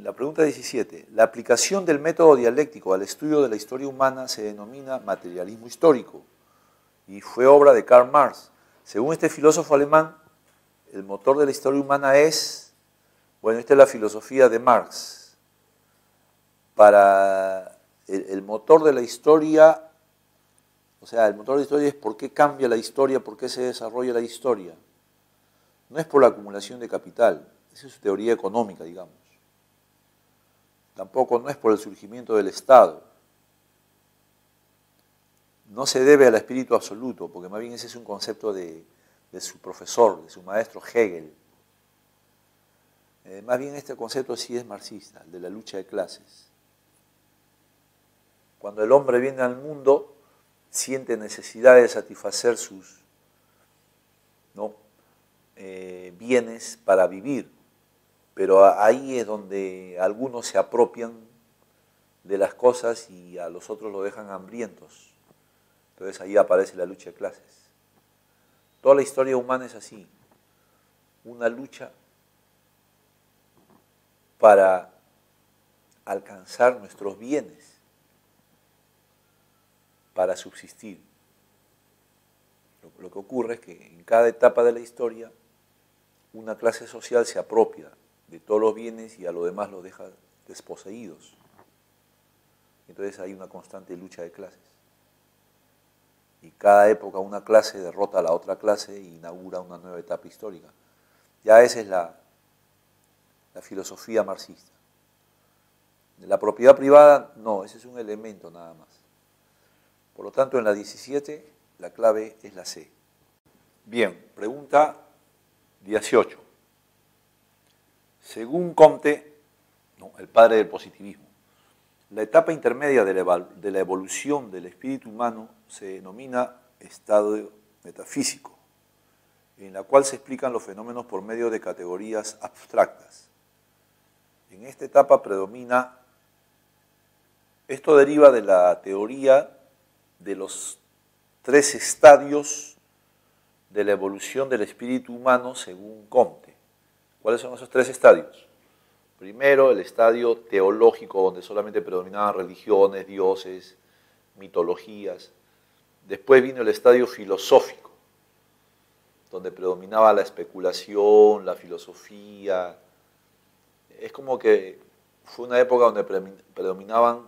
La pregunta 17. La aplicación del método dialéctico al estudio de la historia humana se denomina materialismo histórico y fue obra de Karl Marx. Según este filósofo alemán, el motor de la historia humana es, bueno, esta es la filosofía de Marx. Para el motor de la historia, o sea, el motor de la historia es por qué cambia la historia, por qué se desarrolla la historia. No es por la acumulación de capital, esa es su teoría económica, digamos. Tampoco no es por el surgimiento del Estado. No se debe al espíritu absoluto, porque más bien ese es un concepto de su profesor, de su maestro Hegel. Más bien este concepto sí es marxista, el de la lucha de clases. Cuando el hombre viene al mundo, siente necesidad de satisfacer sus bienes para vivir, pero ahí es donde algunos se apropian de las cosas y a los otros lo dejan hambrientos. Entonces ahí aparece la lucha de clases. Toda la historia humana es así, una lucha para alcanzar nuestros bienes, para subsistir. Lo que ocurre es que en cada etapa de la historia una clase social se apropia de todos los bienes y a los demás los deja desposeídos. Entonces hay una constante lucha de clases. Y cada época una clase derrota a la otra clase e inaugura una nueva etapa histórica. Ya esa es la filosofía marxista. La propiedad privada, no, ese es un elemento nada más. Por lo tanto, en la 17, la clave es la C. Bien, pregunta 18. Según Comte, el padre del positivismo, la etapa intermedia de la evolución del espíritu humano se denomina estado metafísico, en la cual se explican los fenómenos por medio de categorías abstractas. En esta etapa predomina, esto deriva de la teoría de los 3 estadios de la evolución del espíritu humano según Comte. ¿Cuáles son esos 3 estadios? Primero, el estadio teológico, donde solamente predominaban religiones, dioses, mitologías. Después vino el estadio filosófico, donde predominaba la especulación, la filosofía. Es como que fue una época donde predominaban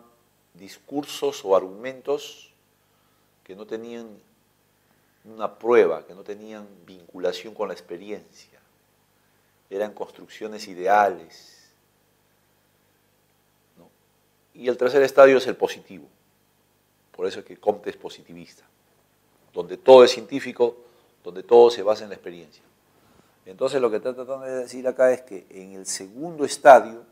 discursos o argumentos que no tenían una prueba, que no tenían vinculación con la experiencia. Eran construcciones ideales, ¿no? Y el tercer estadio es el positivo. Por eso es que Comte es positivista, donde todo es científico, donde todo se basa en la experiencia. Entonces lo que está tratando de decir acá es que en el segundo estadio,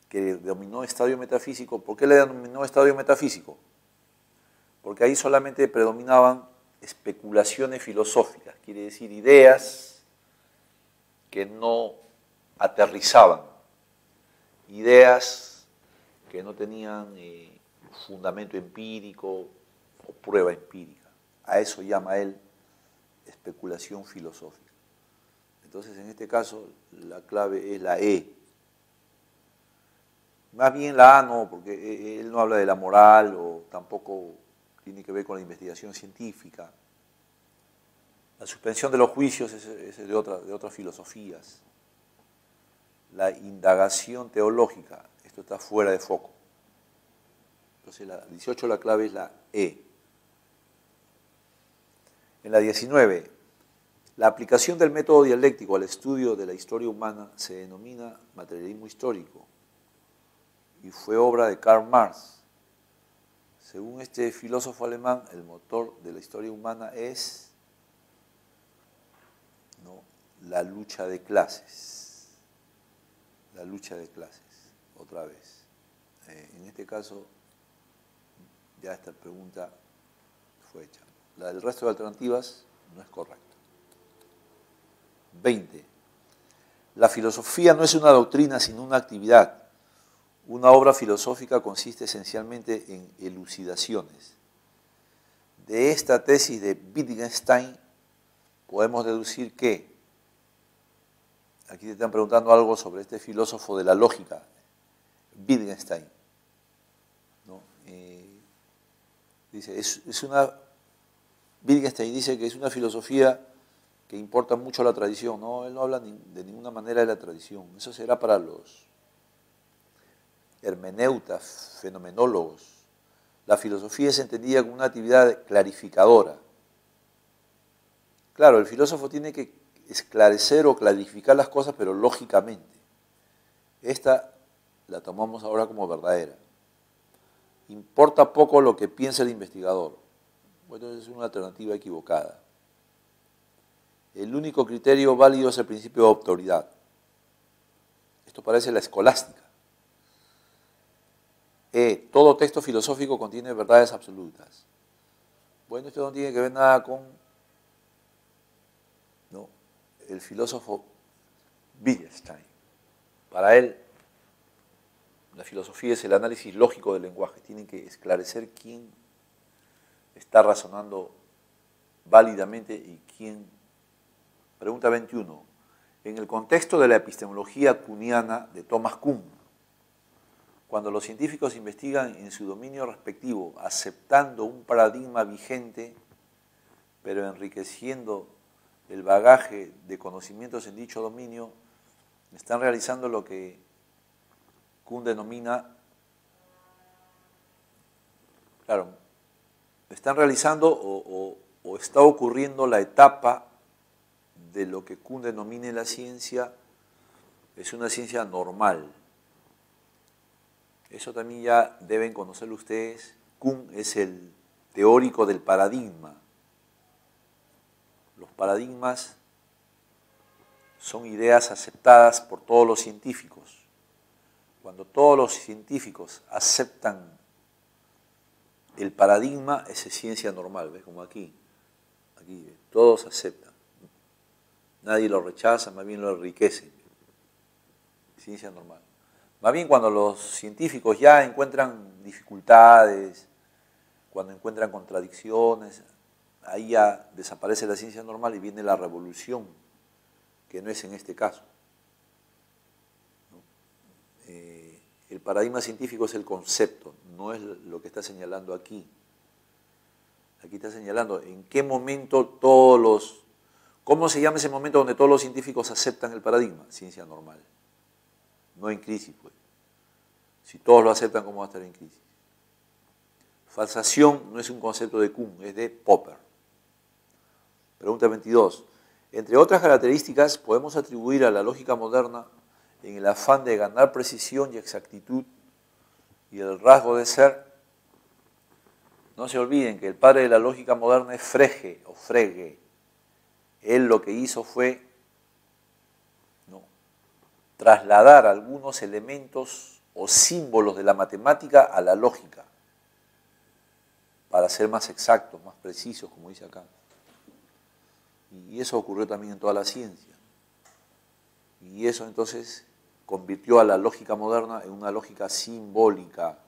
que denominó estadio metafísico, ¿por qué le denominó estadio metafísico? Porque ahí solamente predominaban especulaciones filosóficas, quiere decir ideas que no aterrizaban, ideas que no tenían fundamento empírico o prueba empírica. A eso llama él especulación filosófica. Entonces, en este caso, la clave es la E. Más bien la A no, porque él no habla de la moral o tampoco tiene que ver con la investigación científica. La suspensión de los juicios es de otras filosofías. La indagación teológica, esto está fuera de foco. Entonces, la 18 la clave es la E. En la 19, la aplicación del método dialéctico al estudio de la historia humana se denomina materialismo histórico y fue obra de Karl Marx. Según este filósofo alemán, el motor de la historia humana es la lucha de clases. La lucha de clases, otra vez. En este caso, ya esta pregunta fue hecha. La del resto de alternativas no es correcta. 20. La filosofía no es una doctrina, sino una actividad. Una obra filosófica consiste esencialmente en elucidaciones. De esta tesis de Wittgenstein podemos deducir que, aquí te están preguntando algo sobre este filósofo de la lógica, Wittgenstein, ¿no? Wittgenstein dice que es una filosofía que importa mucho a la tradición, ¿no? Él no habla de ninguna manera de la tradición, eso será para los hermeneutas, fenomenólogos. La filosofía es entendida como una actividad clarificadora. Claro, el filósofo tiene que esclarecer o clarificar las cosas, pero lógicamente. Esta la tomamos ahora como verdadera. Importa poco lo que piensa el investigador. Bueno, es una alternativa equivocada. El único criterio válido es el principio de autoridad. Esto parece la escolástica. Todo texto filosófico contiene verdades absolutas. Bueno, esto no tiene que ver nada con el filósofo Wittgenstein. Para él, la filosofía es el análisis lógico del lenguaje. Tienen que esclarecer quién está razonando válidamente y quién. Pregunta 21. En el contexto de la epistemología kuhniana de Thomas Kuhn, cuando los científicos investigan en su dominio respectivo, aceptando un paradigma vigente, pero enriqueciendo el bagaje de conocimientos en dicho dominio, están realizando lo que Kuhn denomina, claro, están realizando o está ocurriendo la etapa de lo que Kuhn denomina la ciencia, es una ciencia normal. Eso también ya deben conocerlo ustedes. Kuhn es el teórico del paradigma. Los paradigmas son ideas aceptadas por todos los científicos. Cuando todos los científicos aceptan el paradigma, es ciencia normal, ¿ves? Como aquí todos aceptan. Nadie lo rechaza, más bien lo enriquece. Ciencia normal. Más bien cuando los científicos ya encuentran dificultades, cuando encuentran contradicciones, ahí ya desaparece la ciencia normal y viene la revolución, que no es en este caso. El paradigma científico es el concepto, no es lo que está señalando aquí. Aquí está señalando en qué momento todos los... ¿Cómo se llama ese momento donde todos los científicos aceptan el paradigma? Ciencia normal. No en crisis, pues. Si todos lo aceptan, ¿cómo va a estar en crisis? Falsación no es un concepto de Kuhn, es de Popper. Pregunta 22. Entre otras características, podemos atribuir a la lógica moderna, en el afán de ganar precisión y exactitud y el rasgo de ser, no se olviden que el padre de la lógica moderna es Frege o Frege. Él lo que hizo fue trasladar algunos elementos o símbolos de la matemática a la lógica, para ser más exactos, más precisos, como dice acá. Y eso ocurrió también en toda la ciencia. Y eso entonces convirtió a la lógica moderna en una lógica simbólica.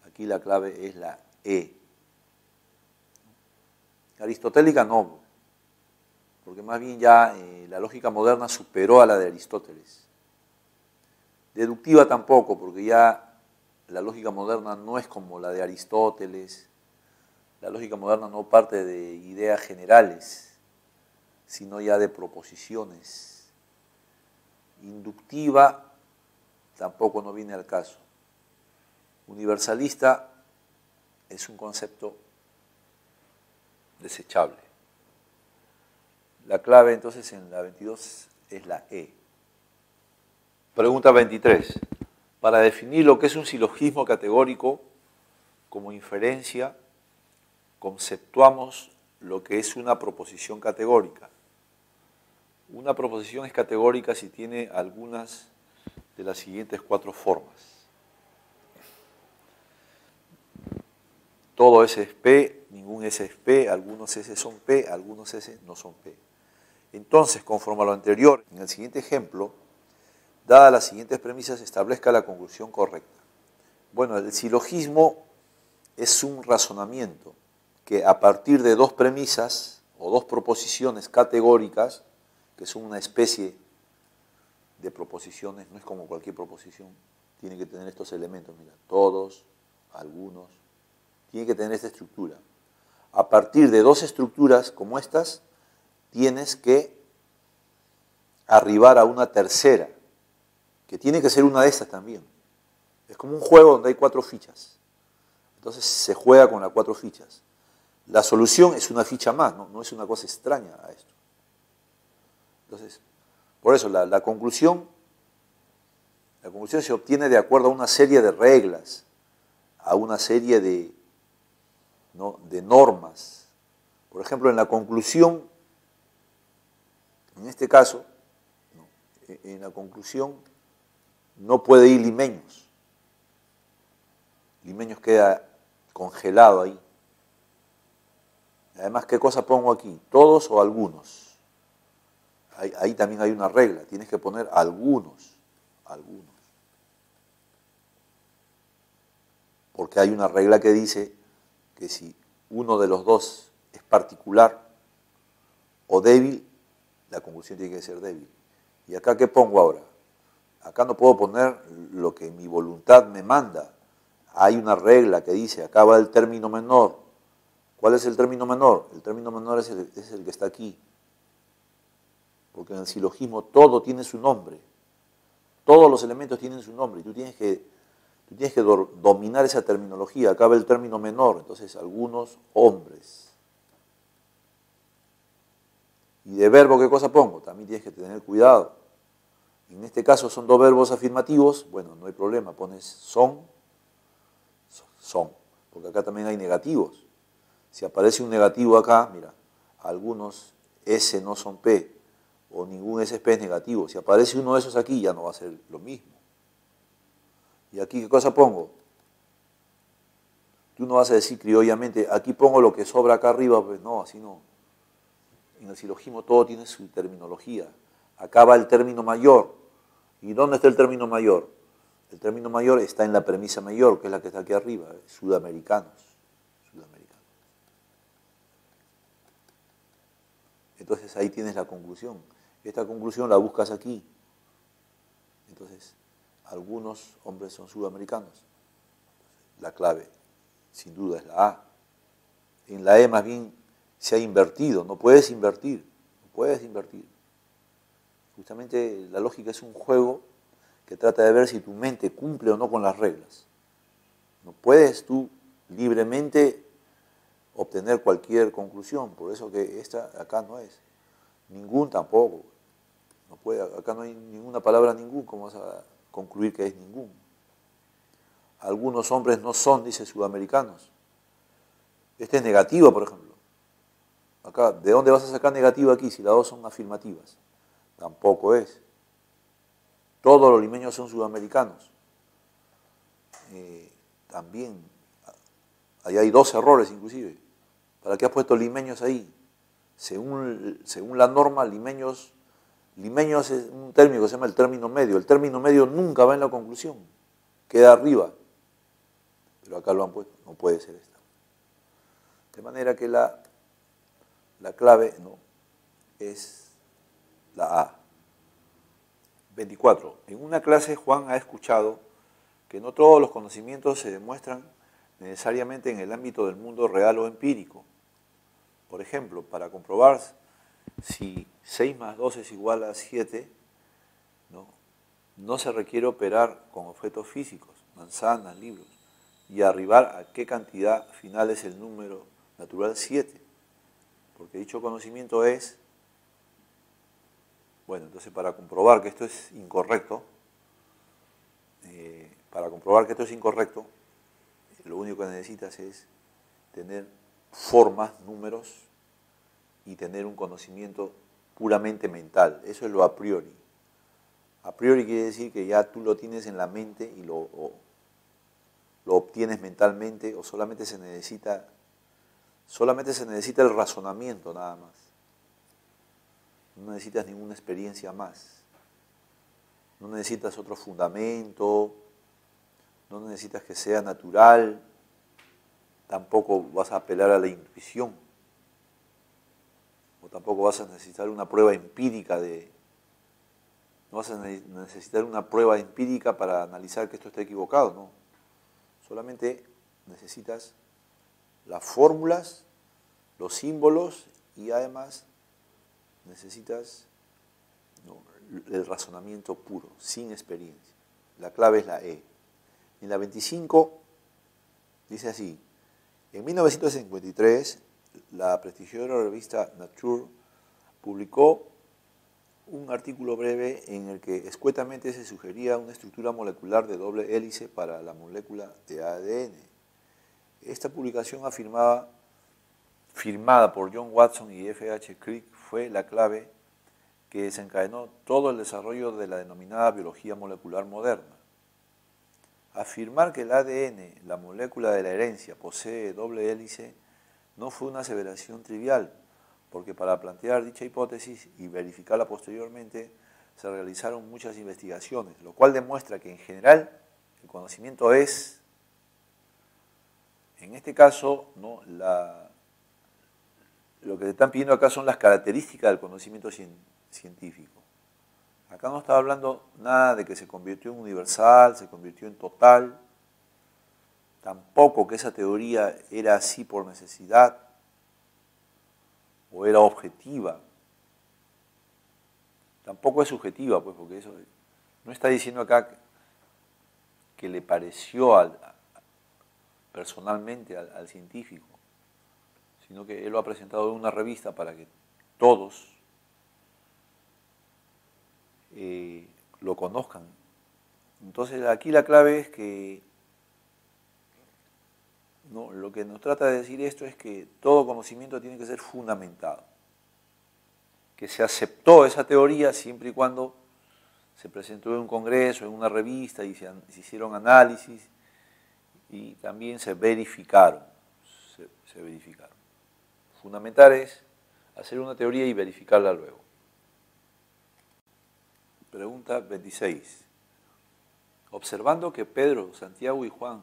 Aquí la clave es la E. Aristotélica no, porque más bien ya la lógica moderna superó a la de Aristóteles. Deductiva tampoco, porque ya la lógica moderna no es como la de Aristóteles. La lógica moderna no parte de ideas generales, sino ya de proposiciones. Inductiva tampoco no viene al caso. Universalista es un concepto desechable. La clave entonces en la 22 es la E. Pregunta 23. Para definir lo que es un silogismo categórico, como inferencia, conceptuamos lo que es una proposición categórica. Una proposición es categórica si tiene algunas de las siguientes 4 formas. Todo S es P, ningún S es P, algunos S son P, algunos S no son P. Entonces, conforme a lo anterior, en el siguiente ejemplo, dadas las siguientes premisas, establezca la conclusión correcta. Bueno, el silogismo es un razonamiento que a partir de 2 premisas o 2 proposiciones categóricas, que son una especie de proposiciones, no es como cualquier proposición, tiene que tener estos elementos, mira, todos, algunos, tiene que tener esta estructura. A partir de 2 estructuras como estas, tienes que arribar a una tercera, que tiene que ser una de estas también. Es como un juego donde hay 4 fichas. Entonces se juega con las 4 fichas. La solución es una ficha más, no es una cosa extraña a esto. Entonces, por eso la conclusión se obtiene de acuerdo a una serie de reglas, a una serie de normas. Por ejemplo, en la conclusión, en este caso, en la conclusión no puede ir limeños. Limeños queda congelado ahí. Además, ¿qué cosa pongo aquí? ¿Todos o algunos? Ahí también hay una regla. Tienes que poner algunos. Porque hay una regla que dice que si uno de los dos es particular o débil, la conclusión tiene que ser débil. ¿Y acá qué pongo ahora? Acá no puedo poner lo que mi voluntad me manda. Hay una regla que dice, acá va el término menor. ¿Cuál es el término menor? El término menor es el que está aquí. Porque en el silogismo todo tiene su nombre. Todos los elementos tienen su nombre. Y tú tienes que dominar esa terminología. Acá va el término menor. Entonces, algunos hombres. Y de verbo, ¿qué cosa pongo? También tienes que tener cuidado. En este caso son 2 verbos afirmativos. Bueno, no hay problema. Pones son. Porque acá también hay negativos. Si aparece un negativo acá, mira, algunos S no son P, o ningún S es P es negativo. Si aparece uno de esos aquí, ya no va a ser lo mismo. ¿Y aquí qué cosa pongo? Tú no vas a decir criollamente, aquí pongo lo que sobra acá arriba, pues no, así no. En el silogismo todo tiene su terminología. Acá va el término mayor. ¿Y dónde está el término mayor? El término mayor está en la premisa mayor, que es la que está aquí arriba, sudamericanos. Entonces ahí tienes la conclusión. Esta conclusión la buscas aquí. Entonces, algunos hombres son sudamericanos. La clave, sin duda, es la A. en la E más bien se ha invertido. No puedes invertir, no puedes invertir. Justamente la lógica es un juego que trata de ver si tu mente cumple o no con las reglas. No puedes tú libremente obtener cualquier conclusión, por eso que esta acá no es. Ningún tampoco. No puede, acá no hay ninguna palabra ningún, ¿cómo vas a concluir que es ningún? Algunos hombres no son, dice, sudamericanos. Esta es negativa, por ejemplo. Acá, ¿de dónde vas a sacar negativa aquí si las dos son afirmativas? Tampoco es. Todos los limeños son sudamericanos. También, ahí hay dos errores inclusive. ¿Para qué has puesto limeños ahí? Según la norma, limeños es un término que se llama el término medio. El término medio nunca va en la conclusión, queda arriba. Pero acá lo han puesto, no puede ser esta. De manera que la clave no es la A. 24. En una clase Juan ha escuchado que no todos los conocimientos se demuestran necesariamente en el ámbito del mundo real o empírico. Por ejemplo, para comprobar si 6 más 2 es igual a 7, no se requiere operar con objetos físicos, manzanas, libros, y arribar a qué cantidad final es el número natural 7, porque dicho conocimiento es, bueno, entonces para comprobar que esto es incorrecto, lo único que necesitas es tener formas, números, y tener un conocimiento puramente mental. Eso es lo a priori. A priori quiere decir que ya tú lo tienes en la mente y lo obtienes mentalmente, o solamente se necesita el razonamiento nada más. No necesitas ninguna experiencia más. No necesitas otro fundamento, no necesitas que sea natural, tampoco vas a apelar a la intuición, o tampoco vas a necesitar una prueba empírica no vas a necesitar una prueba empírica para analizar que esto está equivocado, no. Solamente necesitas las fórmulas, los símbolos y además necesitas el razonamiento puro, sin experiencia. La clave es la E. En la 25 dice así: en 1953 la prestigiosa revista Nature publicó un artículo breve en el que escuetamente se sugería una estructura molecular de doble hélice para la molécula de ADN. Esta publicación firmada por John Watson y F. H. Crick, fue la clave que desencadenó todo el desarrollo de la denominada biología molecular moderna. Afirmar que el ADN, la molécula de la herencia, posee doble hélice no fue una aseveración trivial, porque para plantear dicha hipótesis y verificarla posteriormente se realizaron muchas investigaciones, lo cual demuestra que en general el conocimiento es, en este caso, lo que te están pidiendo acá son las características del conocimiento científico. Acá no está hablando nada de que se convirtió en universal, se convirtió en total, tampoco que esa teoría era así por necesidad o era objetiva. Tampoco es subjetiva, pues, porque eso no está diciendo acá que le pareció personalmente al científico, sino que él lo ha presentado en una revista para que todos lo conozcan. Entonces aquí la clave es que lo que nos trata de decir esto es que todo conocimiento tiene que ser fundamentado, que se aceptó esa teoría siempre y cuando se presentó en un congreso, en una revista y se hicieron análisis y también se verificaron. Fundamental es hacer una teoría y verificarla luego. Pregunta 26. Observando que Pedro, Santiago y Juan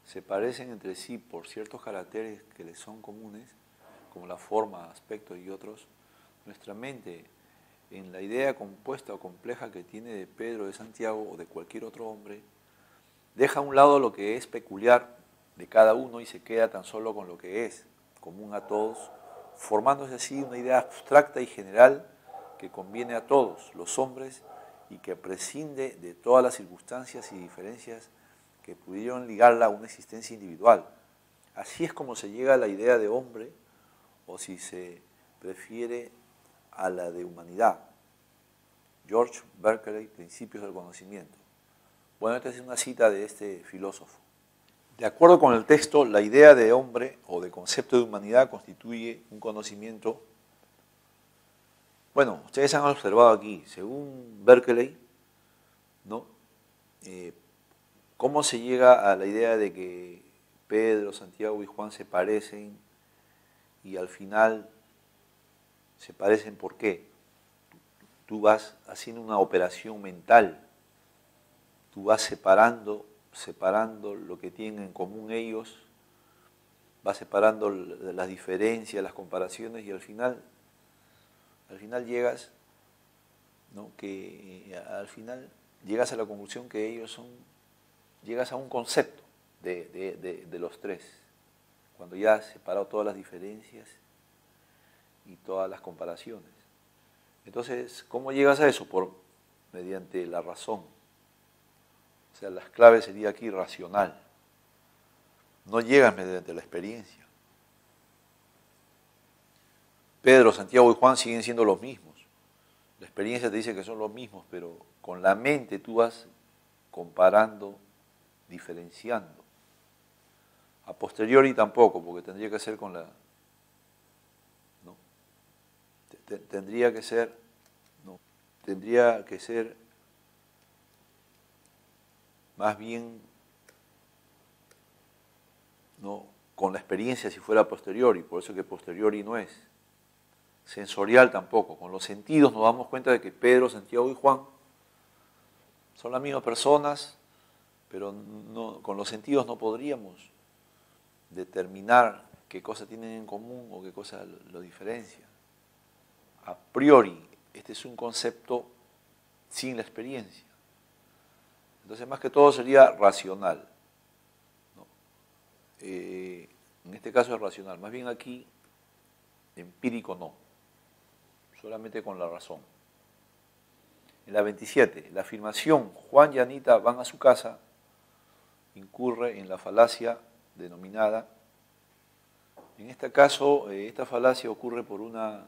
se parecen entre sí por ciertos caracteres que les son comunes, como la forma, aspecto y otros, nuestra mente, en la idea compuesta o compleja que tiene de Pedro, de Santiago o de cualquier otro hombre, deja a un lado lo que es peculiar de cada uno y se queda tan solo con lo que es. común a todos, formándose así una idea abstracta y general que conviene a todos los hombres y que prescinde de todas las circunstancias y diferencias que pudieron ligarla a una existencia individual. Así es como se llega a la idea de hombre, o si se prefiere, a la de humanidad. George Berkeley, Principios del Conocimiento. Bueno, esta es una cita de este filósofo. De acuerdo con el texto, la idea de hombre o de concepto de humanidad constituye un conocimiento. Bueno, ustedes han observado aquí, según Berkeley, ¿no? ¿Cómo se llega a la idea de que Pedro, Santiago y Juan se parecen y al final se parecen? ¿Por qué? Tú vas haciendo una operación mental, tú vas separando lo que tienen en común ellos, vas separando las diferencias, las comparaciones y al final llegas, ¿no? Al final llegas a la conclusión que ellos son, llegas a un concepto de los tres, cuando ya has separado todas las diferencias y todas las comparaciones. Entonces, ¿cómo llegas a eso? Mediante la razón. O sea, las claves sería aquí racional. No llegas mediante la experiencia. Pedro, Santiago y Juan siguen siendo los mismos. La experiencia te dice que son los mismos, pero con la mente tú vas comparando, diferenciando. A posteriori tampoco, porque tendría que ser con la... ¿no? Tendría que ser más bien, ¿no? Con la experiencia si fuera a posteriori, por eso que posteriori no es. Sensorial tampoco. Con los sentidos nos damos cuenta de que Pedro, Santiago y Juan son las mismas personas, pero con los sentidos no podríamos determinar qué cosa tienen en común o qué cosa lo diferencia. A priori, este es un concepto sin la experiencia. Entonces, más que todo sería racional, ¿no? En este caso es racional. Más bien aquí, empírico no. Solamente con la razón. En la 27, la afirmación Juan y Anita van a su casa incurre en la falacia denominada. En este caso, esta falacia ocurre por una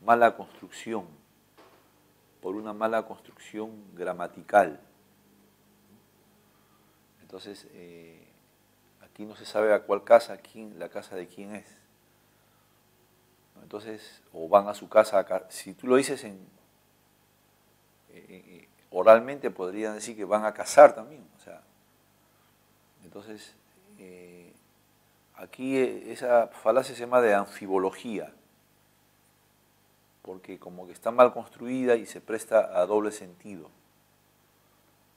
mala construcción, gramatical. Entonces, aquí no se sabe a cuál casa, la casa de quién es. Entonces, o van a su casa, si tú lo dices oralmente, podrían decir que van a casar también. O sea, entonces, aquí esa falacia se llama de anfibología, porque como que está mal construida y se presta a doble sentido.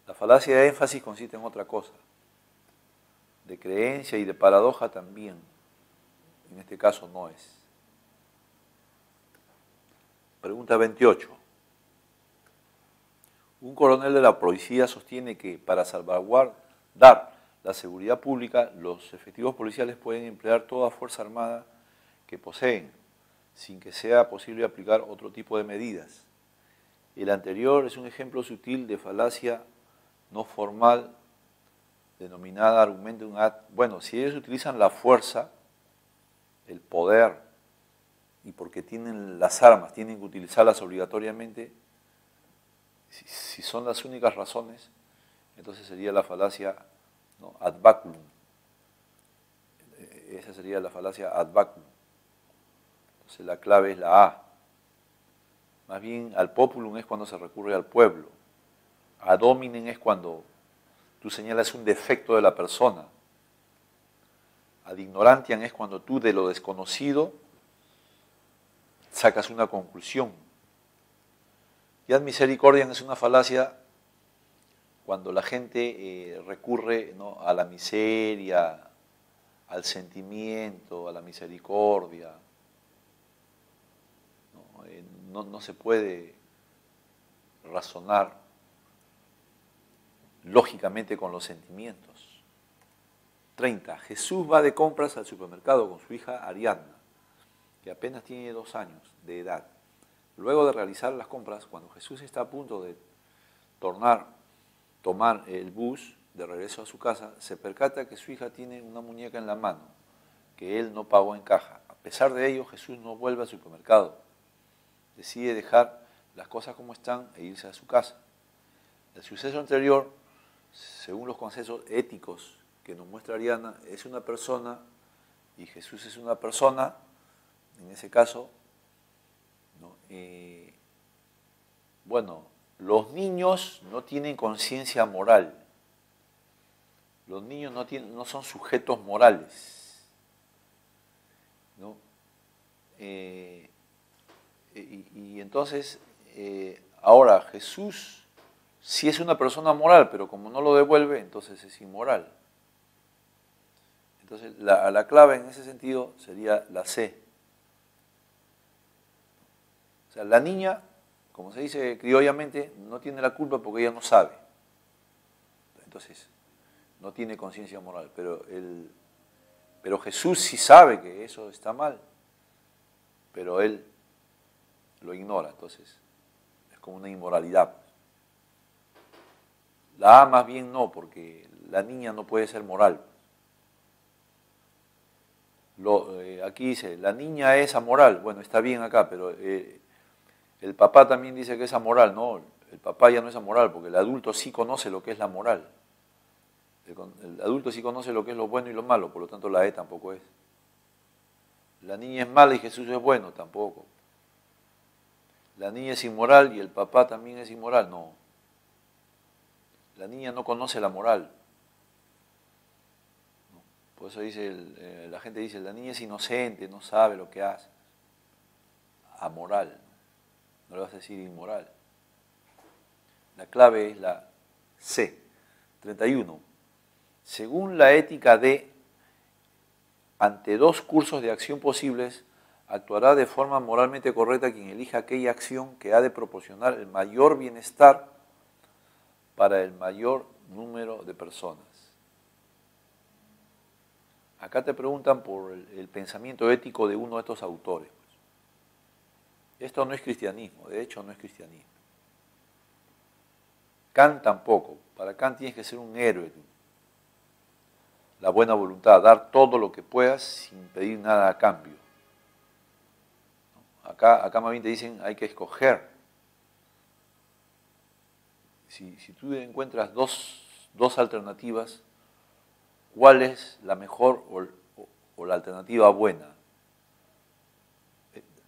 La falacia de énfasis consiste en otra cosa, de creencia y de paradoja también. En este caso no es. Pregunta 28. Un coronel de la policía sostiene que para salvaguardar la seguridad pública, los efectivos policiales pueden emplear toda fuerza armada que poseen, sin que sea posible aplicar otro tipo de medidas. El anterior es un ejemplo sutil de falacia no formal, denominada argumentum ad. Bueno, si ellos utilizan la fuerza, el poder, y porque tienen las armas, tienen que utilizarlas obligatoriamente, si son las únicas razones, entonces sería la falacia, ¿no? Ad baculum. Esa sería la falacia ad baculum. Entonces la clave es la A. Más bien, al populum es cuando se recurre al pueblo. Ad hominem es cuando tú señalas un defecto de la persona. Ad ignorantiam es cuando tú de lo desconocido sacas una conclusión. Y ad misericordiam es una falacia cuando la gente recurre, ¿no? a la miseria, al sentimiento, a la misericordia. No se puede razonar lógicamente con los sentimientos. 30. Jesús va de compras al supermercado con su hija Ariadna, que apenas tiene 2 años de edad. Luego de realizar las compras, cuando Jesús está a punto de tomar el bus de regreso a su casa, se percata que su hija tiene una muñeca en la mano, que él no pagó en caja. A pesar de ello, Jesús no vuelve al supermercado. Decide dejar las cosas como están e irse a su casa. El suceso anterior, según los conceptos éticos que nos muestra Ariadna, es una persona y Jesús es una persona, en ese caso, ¿no? Bueno, los niños no tienen conciencia moral. Los niños no son sujetos morales, ¿no? Y entonces, ahora Jesús sí es una persona moral, pero como no lo devuelve, entonces es inmoral. Entonces, la clave en ese sentido sería la C. O sea, la niña, como se dice criollamente, no tiene la culpa porque ella no sabe. Entonces, no tiene conciencia moral. Pero Jesús sí sabe que eso está mal, pero él lo ignora. Entonces, es como una inmoralidad. La A más bien no, porque la niña no puede ser moral. Aquí dice, la niña es amoral. Bueno, está bien acá, pero el papá también dice que es amoral. No, el papá ya no es amoral, porque el adulto sí conoce lo que es la moral. El adulto sí conoce lo que es lo bueno y lo malo, por lo tanto la E tampoco es. La niña es mala y Jesús es bueno, tampoco. La niña es inmoral y el papá también es inmoral, no. La niña no conoce la moral. Por eso dice la gente dice, la niña es inocente, no sabe lo que hace. Amoral, no le vas a decir inmoral. La clave es la C. 31. Según la ética D, ante 2 cursos de acción posibles, actuará de forma moralmente correcta quien elija aquella acción que ha de proporcionar el mayor bienestar para el mayor número de personas. Acá te preguntan por el pensamiento ético de uno de estos autores. Esto no es cristianismo, de hecho no es cristianismo. Kant tampoco. Para Kant tienes que ser un héroe. La buena voluntad, dar todo lo que puedas sin pedir nada a cambio. Acá más bien te dicen hay que escoger. Si tú encuentras dos alternativas, ¿cuál es la mejor o la alternativa buena?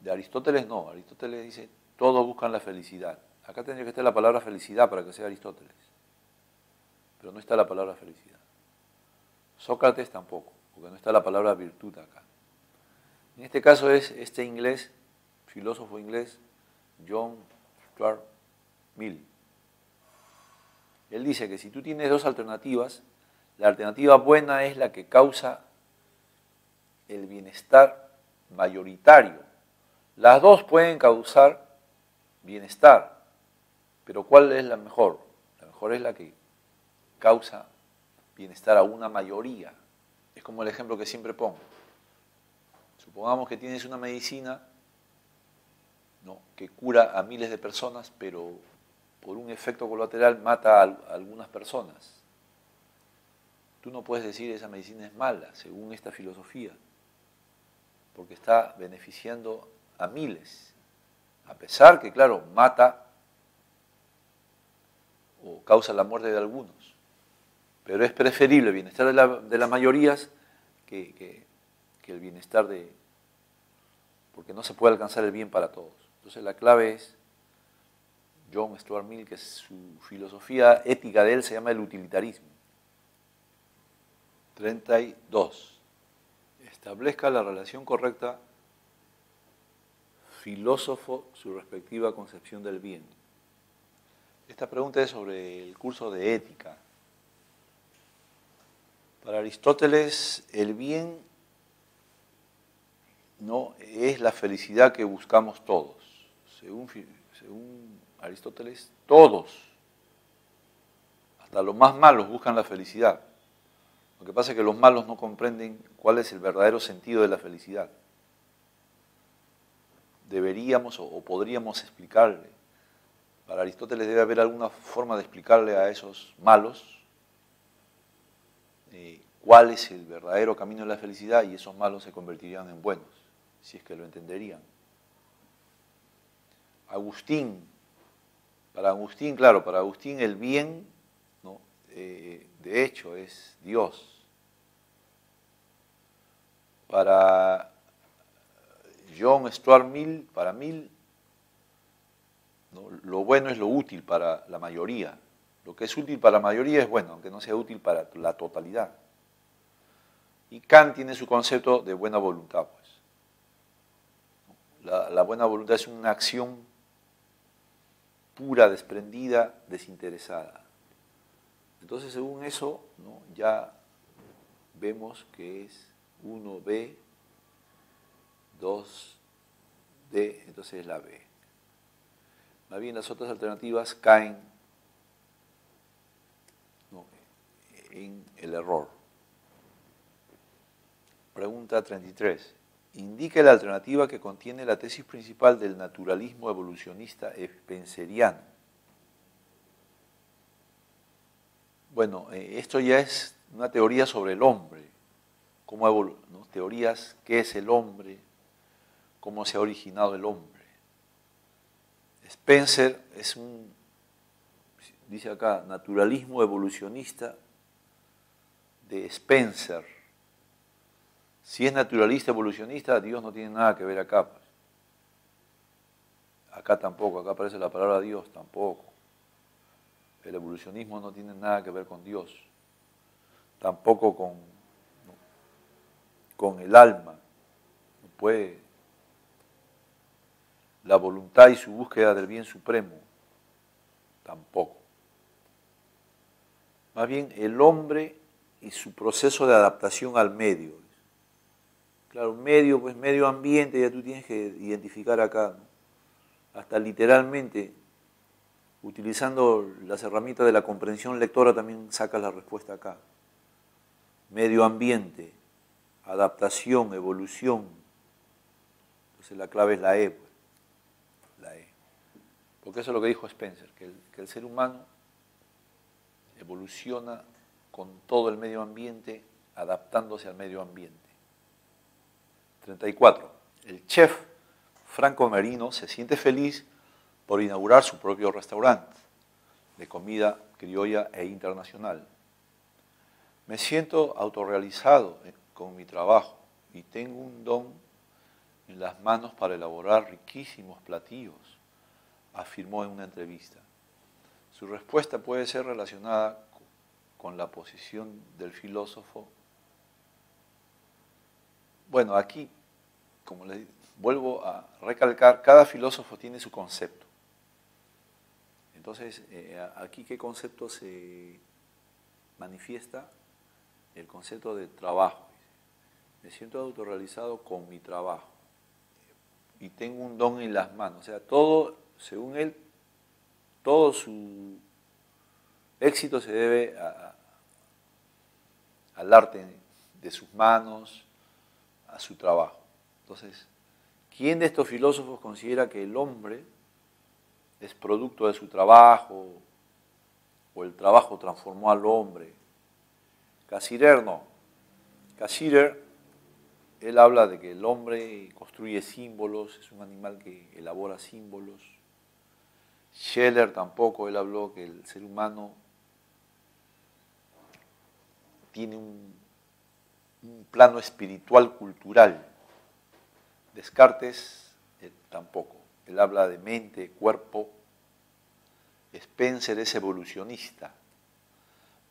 De Aristóteles no, Aristóteles dice todos buscan la felicidad. Acá tendría que estar la palabra felicidad para que sea Aristóteles, pero no está la palabra felicidad. Sócrates tampoco, porque no está la palabra virtud acá. En este caso es este inglés, filósofo inglés, John Stuart Mill. Él dice que si tú tienes 2 alternativas, la alternativa buena es la que causa el bienestar mayoritario. Las 2 pueden causar bienestar, pero ¿cuál es la mejor? La mejor es la que causa bienestar a una mayoría. Es como el ejemplo que siempre pongo. Supongamos que tienes una medicina, ¿no?, que cura a miles de personas, pero por un efecto colateral mata a algunas personas. Tú no puedes decir esa medicina es mala, según esta filosofía, porque está beneficiando a miles, a pesar que, claro, mata o causa la muerte de algunos. Pero es preferible el bienestar de las mayorías que el bienestar porque no se puede alcanzar el bien para todos. Entonces la clave es John Stuart Mill, que su filosofía ética de él se llama el utilitarismo. 32. Establezca la relación correcta, filósofo, su respectiva concepción del bien. Esta pregunta es sobre el curso de ética. Para Aristóteles, el bien no es la felicidad que buscamos todos. Según Aristóteles, todos, hasta los más malos, buscan la felicidad. Lo que pasa es que los malos no comprenden cuál es el verdadero sentido de la felicidad. Deberíamos o podríamos explicarle. Para Aristóteles debe haber alguna forma de explicarle a esos malos cuál es el verdadero camino de la felicidad, y esos malos se convertirían en buenos, si es que lo entenderían. Agustín, para Agustín el bien, ¿no? De hecho es Dios. Para John Stuart Mill, para Mill, ¿no? Lo bueno es lo útil para la mayoría. Lo que es útil para la mayoría es bueno, aunque no sea útil para la totalidad. Y Kant tiene su concepto de buena voluntad, pues. La buena voluntad es una acción pura, desprendida, desinteresada. Entonces, según eso, ¿no? Ya vemos que es 1B, 2D, entonces es la B. Más bien las otras alternativas caen, ¿no? En el error. Pregunta 33. Indique la alternativa que contiene la tesis principal del naturalismo evolucionista spenceriano. Bueno, esto ya es una teoría sobre el hombre, ¿no? Teorías, ¿qué es el hombre? ¿Cómo se ha originado el hombre? Spencer es dice acá, naturalismo evolucionista de Spencer. Si es naturalista evolucionista, Dios no tiene nada que ver acá, pues. Acá tampoco, acá aparece la palabra Dios, tampoco. El evolucionismo no tiene nada que ver con Dios, tampoco con el alma. No puede. La voluntad y su búsqueda del bien supremo, tampoco. Más bien el hombre y su proceso de adaptación al medio. Claro, medio, pues medio ambiente, ya tú tienes que identificar acá, ¿no? Hasta literalmente, utilizando las herramientas de la comprensión lectora, también sacas la respuesta acá. Medio ambiente, adaptación, evolución. Entonces la clave es la E, pues. La E. Porque eso es lo que dijo Spencer, que el ser humano evoluciona con todo el medio ambiente, adaptándose al medio ambiente. 34. El chef Franco Merino se siente feliz por inaugurar su propio restaurante de comida criolla e internacional. Me siento autorrealizado con mi trabajo y tengo un don en las manos para elaborar riquísimos platillos, afirmó en una entrevista. Su respuesta puede ser relacionada con la posición del filósofo. Bueno, aquí, como les vuelvo a recalcar, cada filósofo tiene su concepto. Entonces, aquí, ¿qué concepto se manifiesta? El concepto de trabajo. Me siento autorrealizado con mi trabajo y tengo un don en las manos. O sea, todo, según él, todo su éxito se debe al arte de sus manos, a su trabajo. Entonces, ¿quién de estos filósofos considera que el hombre es producto de su trabajo o el trabajo transformó al hombre? Cassirer no. Cassirer, él habla de que el hombre construye símbolos, es un animal que elabora símbolos. Scheller tampoco, él habló que el ser humano tiene un plano espiritual cultural. Descartes tampoco, él habla de mente, cuerpo. Spencer es evolucionista.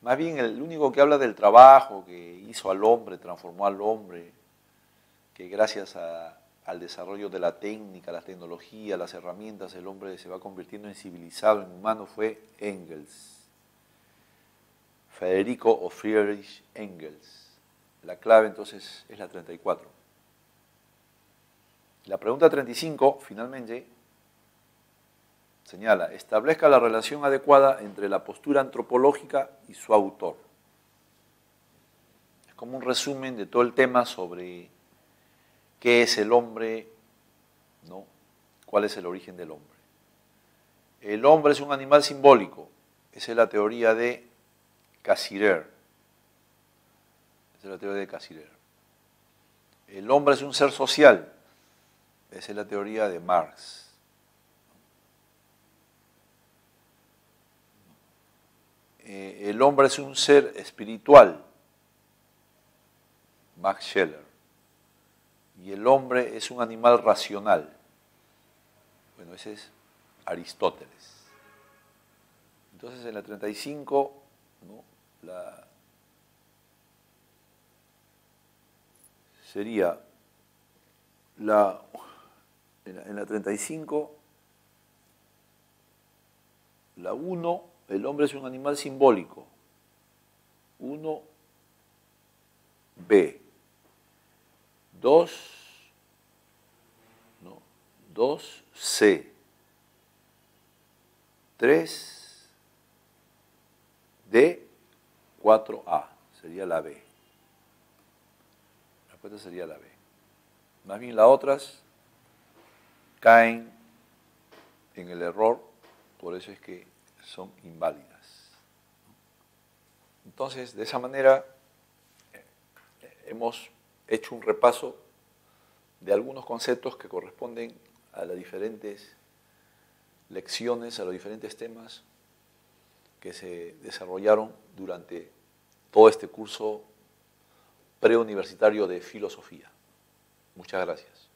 Más bien el único que habla del trabajo que hizo al hombre, transformó al hombre, que gracias al desarrollo de la técnica, la tecnología, las herramientas, el hombre se va convirtiendo en civilizado, en humano, fue Engels. Federico o Friedrich Engels. La clave entonces es la 34. La pregunta 35, finalmente, señala, establezca la relación adecuada entre la postura antropológica y su autor. como un resumen de todo el tema sobre qué es el hombre, ¿no? ¿Cuál es el origen del hombre? El hombre es un animal simbólico. Esa es la teoría de Cassirer. Esa es la teoría de Cassirer. El hombre es un ser social. Esa es la teoría de Marx. El hombre es un ser espiritual. Max Scheler. Y el hombre es un animal racional. Bueno, ese es Aristóteles. Entonces en la 35, ¿no? Sería en la 35, la 1, el hombre es un animal simbólico. 1, B. 2, no, 2, C. 3, D, 4A. Sería la B. La respuesta sería la B. Más bien las otras caen en el error, por eso es que son inválidas. Entonces, de esa manera, hemos hecho un repaso de algunos conceptos que corresponden a las diferentes lecciones, a los diferentes temas que se desarrollaron durante todo este curso preuniversitario de filosofía. Muchas gracias.